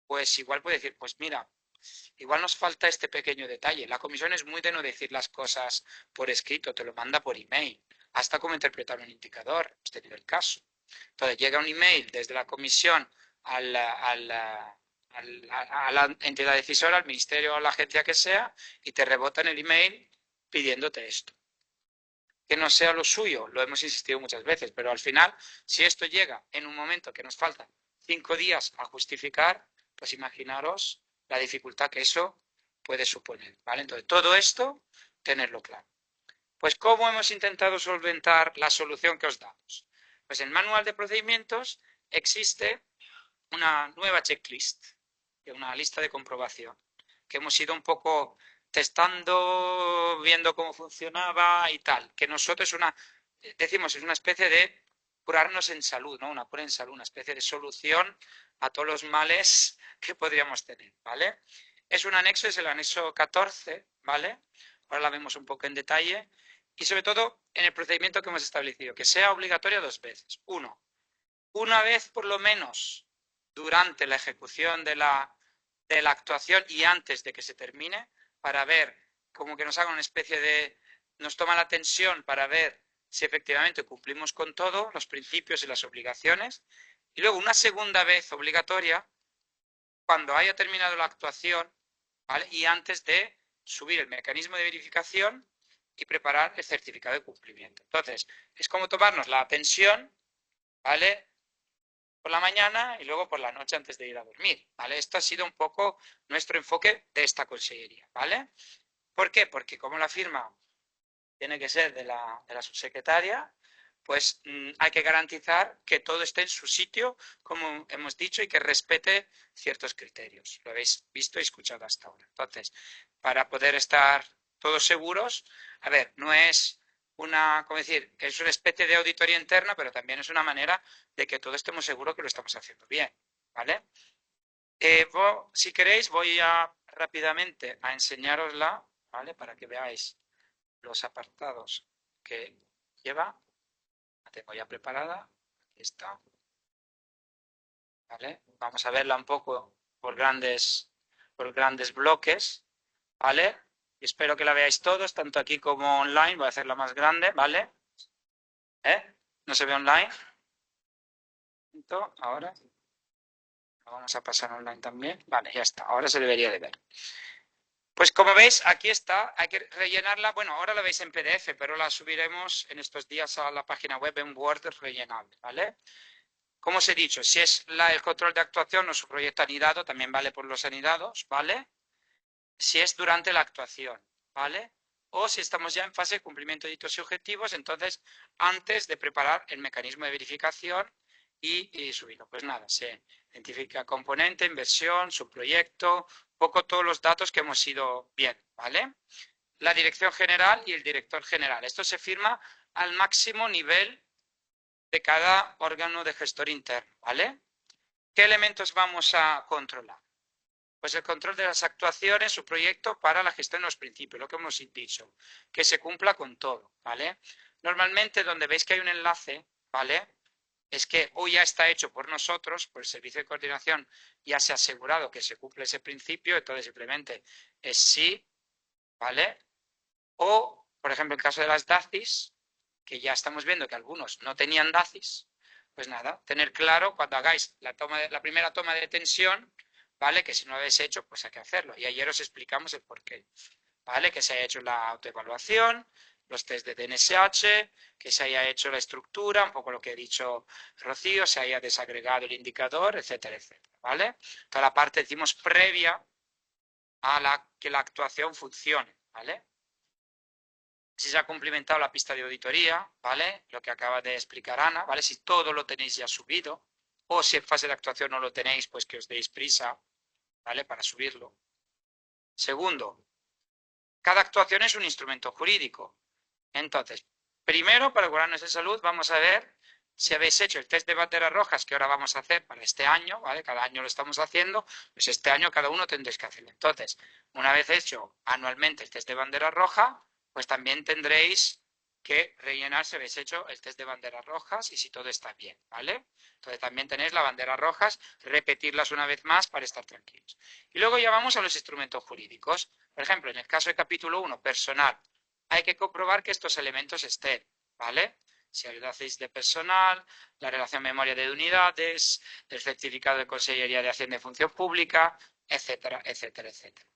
pues igual puede decir, pues mira, igual nos falta este pequeño detalle. La comisión es muy de no decir las cosas por escrito, te lo manda por email, hasta cómo interpretar un indicador, hemos tenido el caso. Entonces llega un email desde la comisión a la entidad decisora, al ministerio o a la agencia que sea, y te rebotan el email pidiéndote esto. Que no sea lo suyo, lo hemos insistido muchas veces, pero al final, si esto llega en un momento que nos faltan 5 días a justificar, pues imaginaros la dificultad que eso puede suponer, ¿vale? Entonces, todo esto, tenerlo claro. Pues, ¿cómo hemos intentado solventar la solución que os damos? Pues en el manual de procedimientos existe una nueva checklist, una lista de comprobación, que hemos ido un poco testando, viendo cómo funcionaba y tal, que nosotros decimos, es una especie de curarnos en salud, ¿no? Una cura en salud, una especie de solución a todos los males que podríamos tener, ¿vale? Es un anexo, es el anexo 14, ¿vale? Ahora la vemos un poco en detalle. Y sobre todo en el procedimiento que hemos establecido, que sea obligatorio 2 veces. Una vez por lo menos durante la ejecución de la actuación y antes de que se termine, para ver, como que nos haga una especie de, nos toma la tensión para ver si efectivamente cumplimos con todo, los principios y las obligaciones, y luego una segunda vez obligatoria, cuando haya terminado la actuación, ¿vale? Y antes de subir el mecanismo de verificación y preparar el certificado de cumplimiento. Entonces, es como tomarnos la tensión, ¿vale? Por la mañana y luego por la noche antes de ir a dormir, ¿vale? Esto ha sido un poco nuestro enfoque de esta consellería, ¿vale? ¿Por qué? Porque como la firma tiene que ser de la subsecretaria, pues hay que garantizar que todo esté en su sitio, como hemos dicho, y que respete ciertos criterios. Lo habéis visto y escuchado hasta ahora. Entonces, para poder estar todos seguros, a ver, no es como decir, es una especie de auditoría interna, pero también es una manera de que todos estemos seguros que lo estamos haciendo bien, ¿vale? Si queréis, voy rápidamente a enseñarosla, ¿vale? Para que veáis los apartados que lleva. La tengo ya preparada. Aquí está. ¿Vale? Vamos a verla un poco por grandes bloques. ¿Vale? Y espero que la veáis todos, tanto aquí como online. Voy a hacerla más grande, ¿vale? ¿No se ve online? Ahora. Vamos a pasar online también. Vale, ya está. Ahora se debería de ver. Pues como veis, aquí está, hay que rellenarla. Bueno, ahora la veis en PDF, pero la subiremos en estos días a la página web en Word rellenable, ¿vale? Como os he dicho, si es el control de actuación o su proyecto anidado, también vale por los anidados, ¿vale? Si es durante la actuación, ¿vale? O si estamos ya en fase de cumplimiento de hitos y objetivos, entonces antes de preparar el mecanismo de verificación y subirlo. Pues nada, se identifica componente, inversión, subproyecto, poco todos los datos que hemos ido viendo, ¿vale? La dirección general y el director general. Esto se firma al máximo nivel de cada órgano de gestor interno, ¿vale? ¿Qué elementos vamos a controlar? Pues el control de las actuaciones, su proyecto para la gestión de los principios, lo que hemos dicho, que se cumpla con todo, ¿vale? Normalmente donde veis que hay un enlace, ¿vale? Es que o ya está hecho por nosotros, por el servicio de coordinación, ya se ha asegurado que se cumple ese principio, entonces simplemente es sí, ¿vale? O, por ejemplo, en el caso de las DACIS, que ya estamos viendo que algunos no tenían DACIS, pues nada, tener claro cuando hagáis la primera toma de tensión, ¿vale? Que si no lo habéis hecho, pues hay que hacerlo. Y ayer os explicamos el porqué, ¿vale? Que se haya hecho la autoevaluación, los test de DNSH, que se haya hecho la estructura, un poco lo que ha dicho Rocío, se haya desagregado el indicador, etcétera, etcétera, ¿vale? Toda la parte, decimos, previa a que la actuación funcione, ¿vale? Si se ha cumplimentado la pista de auditoría, ¿vale? Lo que acaba de explicar Ana, ¿vale? Si todo lo tenéis ya subido, o si en fase de actuación no lo tenéis, pues que os deis prisa, ¿vale? Para subirlo. Segundo, cada actuación es un instrumento jurídico. Entonces, primero, para curarnos de salud, vamos a ver si habéis hecho el test de banderas rojas que ahora vamos a hacer para este año, ¿vale? Cada año lo estamos haciendo, pues este año cada uno tendréis que hacerlo. Entonces, una vez hecho anualmente el test de bandera roja, pues también tendréis que rellenar si habéis hecho el test de banderas rojas y si todo está bien, ¿vale? Entonces también tenéis las banderas rojas, repetirlas una vez más para estar tranquilos. Y luego ya vamos a los instrumentos jurídicos. Por ejemplo, en el caso de capítulo 1, personal, hay que comprobar que estos elementos estén, ¿vale? Si lo hacéis de personal, la relación memoria de unidades, el certificado de Consellería de Hacienda y Función Pública, etcétera, etcétera, etcétera.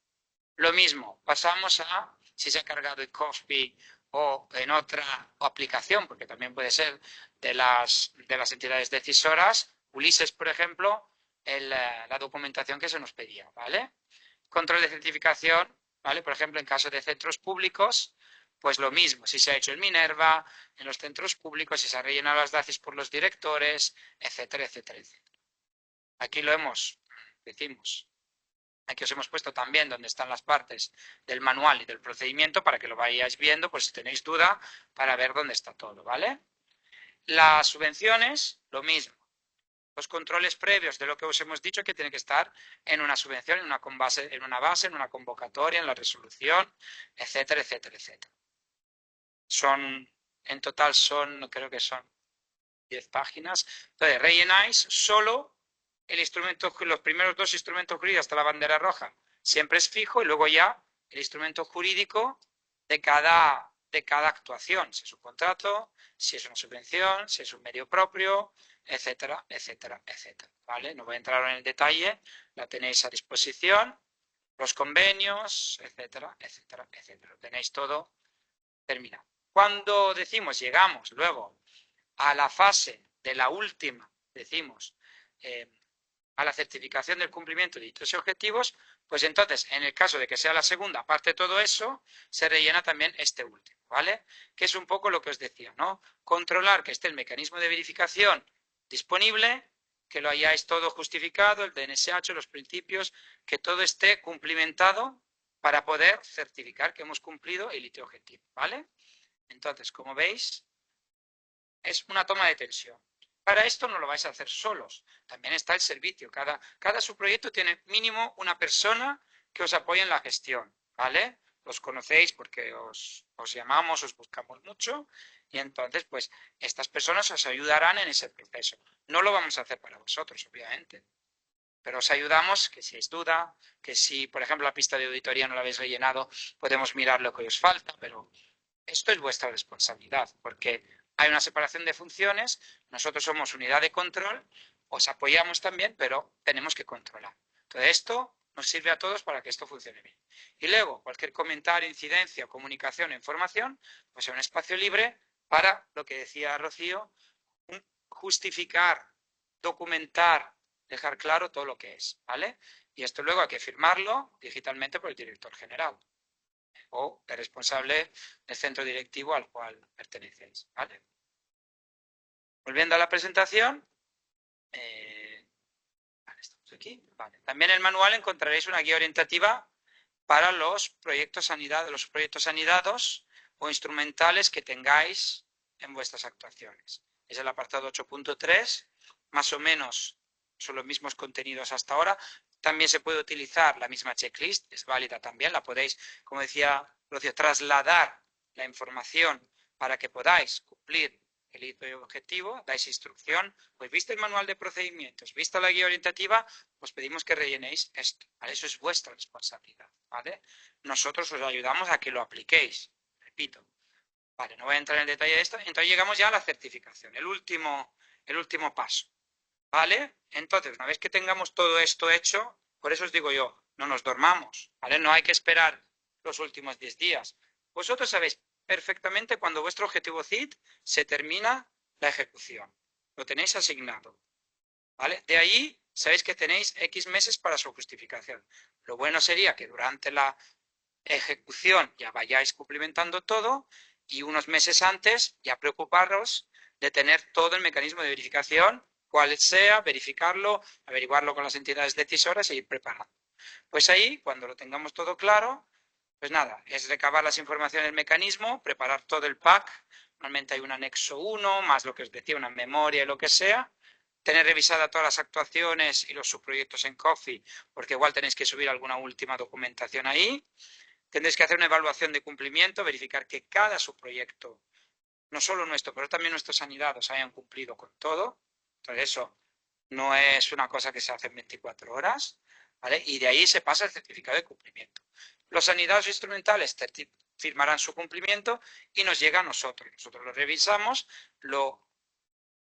Lo mismo, pasamos a si se ha cargado en Cospi o en otra aplicación, porque también puede ser de las entidades decisoras, Ulises, por ejemplo, la documentación que se nos pedía, ¿vale? Control de certificación, ¿vale? Por ejemplo, en caso de centros públicos, pues lo mismo, si se ha hecho en Minerva, en los centros públicos, si se han rellenado las DACIS por los directores, etcétera, etcétera, etcétera. Aquí lo decimos, aquí os hemos puesto también donde están las partes del manual y del procedimiento para que lo vayáis viendo, por si tenéis duda, para ver dónde está todo, ¿vale? Las subvenciones, lo mismo. Los controles previos de lo que os hemos dicho que tiene que estar en una subvención, en una base, en una convocatoria, en la resolución, etcétera, etcétera, etcétera. En total creo que son 10 páginas. Entonces, rellenáis solo el instrumento, los primeros dos instrumentos jurídicos hasta la bandera roja, siempre es fijo, y luego ya el instrumento jurídico de cada actuación, si es un contrato, si es una subvención, si es un medio propio, etcétera, etcétera, etcétera. ¿Vale? No voy a entrar en el detalle, la tenéis a disposición, los convenios, etcétera, etcétera, etcétera. Lo tenéis todo terminado. Cuando llegamos luego a la fase de la última, a la certificación del cumplimiento de dichos objetivos, pues entonces, en el caso de que sea la segunda parte de todo eso, se rellena también este último, ¿vale? Que es un poco lo que os decía, ¿no? Controlar que esté el mecanismo de verificación disponible, que lo hayáis todo justificado, el DNSH, los principios, que todo esté cumplimentado para poder certificar que hemos cumplido el IT objetivo, ¿vale? Entonces, como veis, es una toma de tensión. Para esto no lo vais a hacer solos. También está el servicio. Cada subproyecto tiene mínimo una persona que os apoye en la gestión, ¿vale? Los conocéis porque os llamamos, os buscamos mucho y entonces, pues, estas personas os ayudarán en ese proceso. No lo vamos a hacer para vosotros, obviamente, pero os ayudamos que si es duda, que si, por ejemplo, la pista de auditoría no la habéis rellenado, podemos mirar lo que os falta, pero esto es vuestra responsabilidad, porque hay una separación de funciones, nosotros somos unidad de control, os apoyamos también, pero tenemos que controlar. Todo esto nos sirve a todos para que esto funcione bien. Y luego, cualquier comentario, incidencia, comunicación o información, pues es un espacio libre para, lo que decía Rocío, justificar, documentar, dejar claro todo lo que es, ¿vale? Y esto luego hay que firmarlo digitalmente por el director general o el responsable del centro directivo al cual pertenecéis, ¿vale? Volviendo a la presentación, vale, estamos aquí, vale. También en el manual encontraréis una guía orientativa para los proyectos anidados o instrumentales que tengáis en vuestras actuaciones. Es el apartado 8.3, más o menos son los mismos contenidos hasta ahora. También se puede utilizar la misma checklist, es válida también, la podéis, como decía Rocío, trasladar la información para que podáis cumplir el hito y objetivo, dais instrucción, pues viste el manual de procedimientos, vista la guía orientativa, os pedimos que rellenéis esto, ¿vale? Eso es vuestra responsabilidad, ¿vale? Nosotros os ayudamos a que lo apliquéis, repito. Vale, no voy a entrar en detalle de esto, entonces llegamos ya a la certificación, el último paso, ¿vale? Entonces, una vez que tengamos todo esto hecho, por eso os digo yo, no nos dormamos, ¿vale? No hay que esperar los últimos 10 días. Vosotros sabéis perfectamente cuando vuestro objetivo CIT se termina la ejecución. Lo tenéis asignado, ¿vale? De ahí sabéis que tenéis X meses para su justificación. Lo bueno sería que durante la ejecución ya vayáis cumplimentando todo y unos meses antes ya preocuparos de tener todo el mecanismo de verificación, cual sea, verificarlo, averiguarlo con las entidades decisoras e ir preparando. Pues ahí, cuando lo tengamos todo claro, pues nada, es recabar las informaciones del mecanismo, preparar todo el pack, Normalmente hay un anexo 1, más lo que os decía, una memoria y lo que sea. Tener revisada todas las actuaciones y los subproyectos en Coffee, porque igual tenéis que subir alguna última documentación ahí. Tendréis que hacer una evaluación de cumplimiento, verificar que cada subproyecto, no solo nuestro, pero también nuestros anidados hayan cumplido con todo. Entonces eso no es una cosa que se hace en 24 horas, ¿vale? Y de ahí se pasa el certificado de cumplimiento. Los anidados instrumentales firmarán su cumplimiento y nos llega a nosotros. Nosotros lo revisamos, lo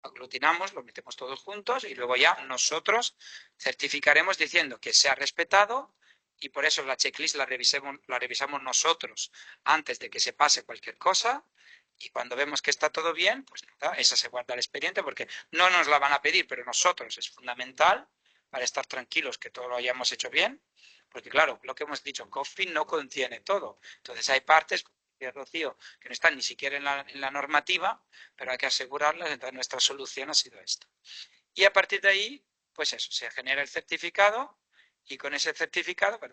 aglutinamos, lo metemos todos juntos y luego ya nosotros certificaremos diciendo que se ha respetado y por eso la checklist la revisamos nosotros antes de que se pase cualquier cosa y cuando vemos que está todo bien, pues nada, esa se guarda el expediente porque no nos la van a pedir, pero nosotros es fundamental para estar tranquilos que todo lo hayamos hecho bien, porque claro, lo que hemos dicho, Coffee no contiene todo. Entonces hay partes, Rocío, que no están ni siquiera en la normativa, pero hay que asegurarlas, entonces nuestra solución ha sido esta. Y a partir de ahí, pues eso, se genera el certificado y con ese certificado, con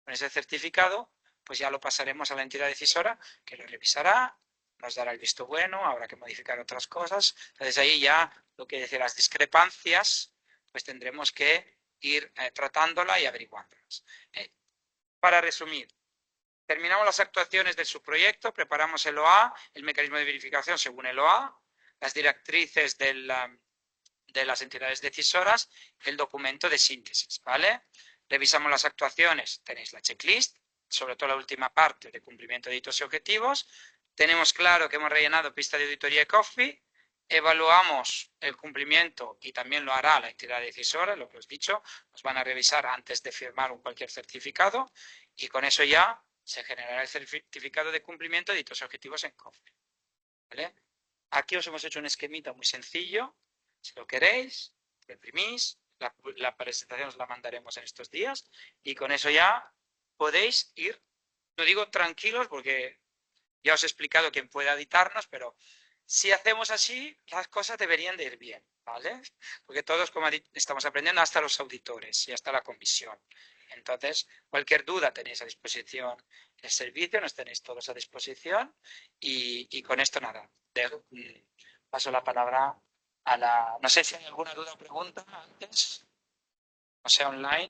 ese certificado, pues ya lo pasaremos a la entidad decisora que lo revisará, nos dará el visto bueno, habrá que modificar otras cosas. Entonces ahí ya lo que dice las discrepancias, pues tendremos que ir tratándola y averiguándolas. Para resumir, terminamos las actuaciones del subproyecto, preparamos el OA, el mecanismo de verificación según el OA, las directrices de las entidades decisoras, el documento de síntesis, ¿vale? Revisamos las actuaciones, tenéis la checklist, sobre todo la última parte de cumplimiento de hitos y objetivos. Tenemos claro que hemos rellenado pista de auditoría de Coffee, evaluamos el cumplimiento y también lo hará la entidad decisora, lo que os he dicho, nos van a revisar antes de firmar cualquier certificado y con eso ya se generará el certificado de cumplimiento de hitos y objetivos en Coffee, ¿vale? Aquí os hemos hecho un esquemita muy sencillo. Si lo queréis, lo imprimís, la presentación os la mandaremos en estos días y con eso ya podéis ir, no digo tranquilos porque ya os he explicado quién puede editarnos, pero si hacemos así, las cosas deberían de ir bien, ¿vale? Porque todos, como estamos aprendiendo, hasta los auditores y hasta la comisión. Entonces, cualquier duda tenéis a disposición el servicio, nos tenéis todos a disposición y con esto nada. Paso la palabra a la... No sé si hay alguna duda o pregunta antes, no sea online.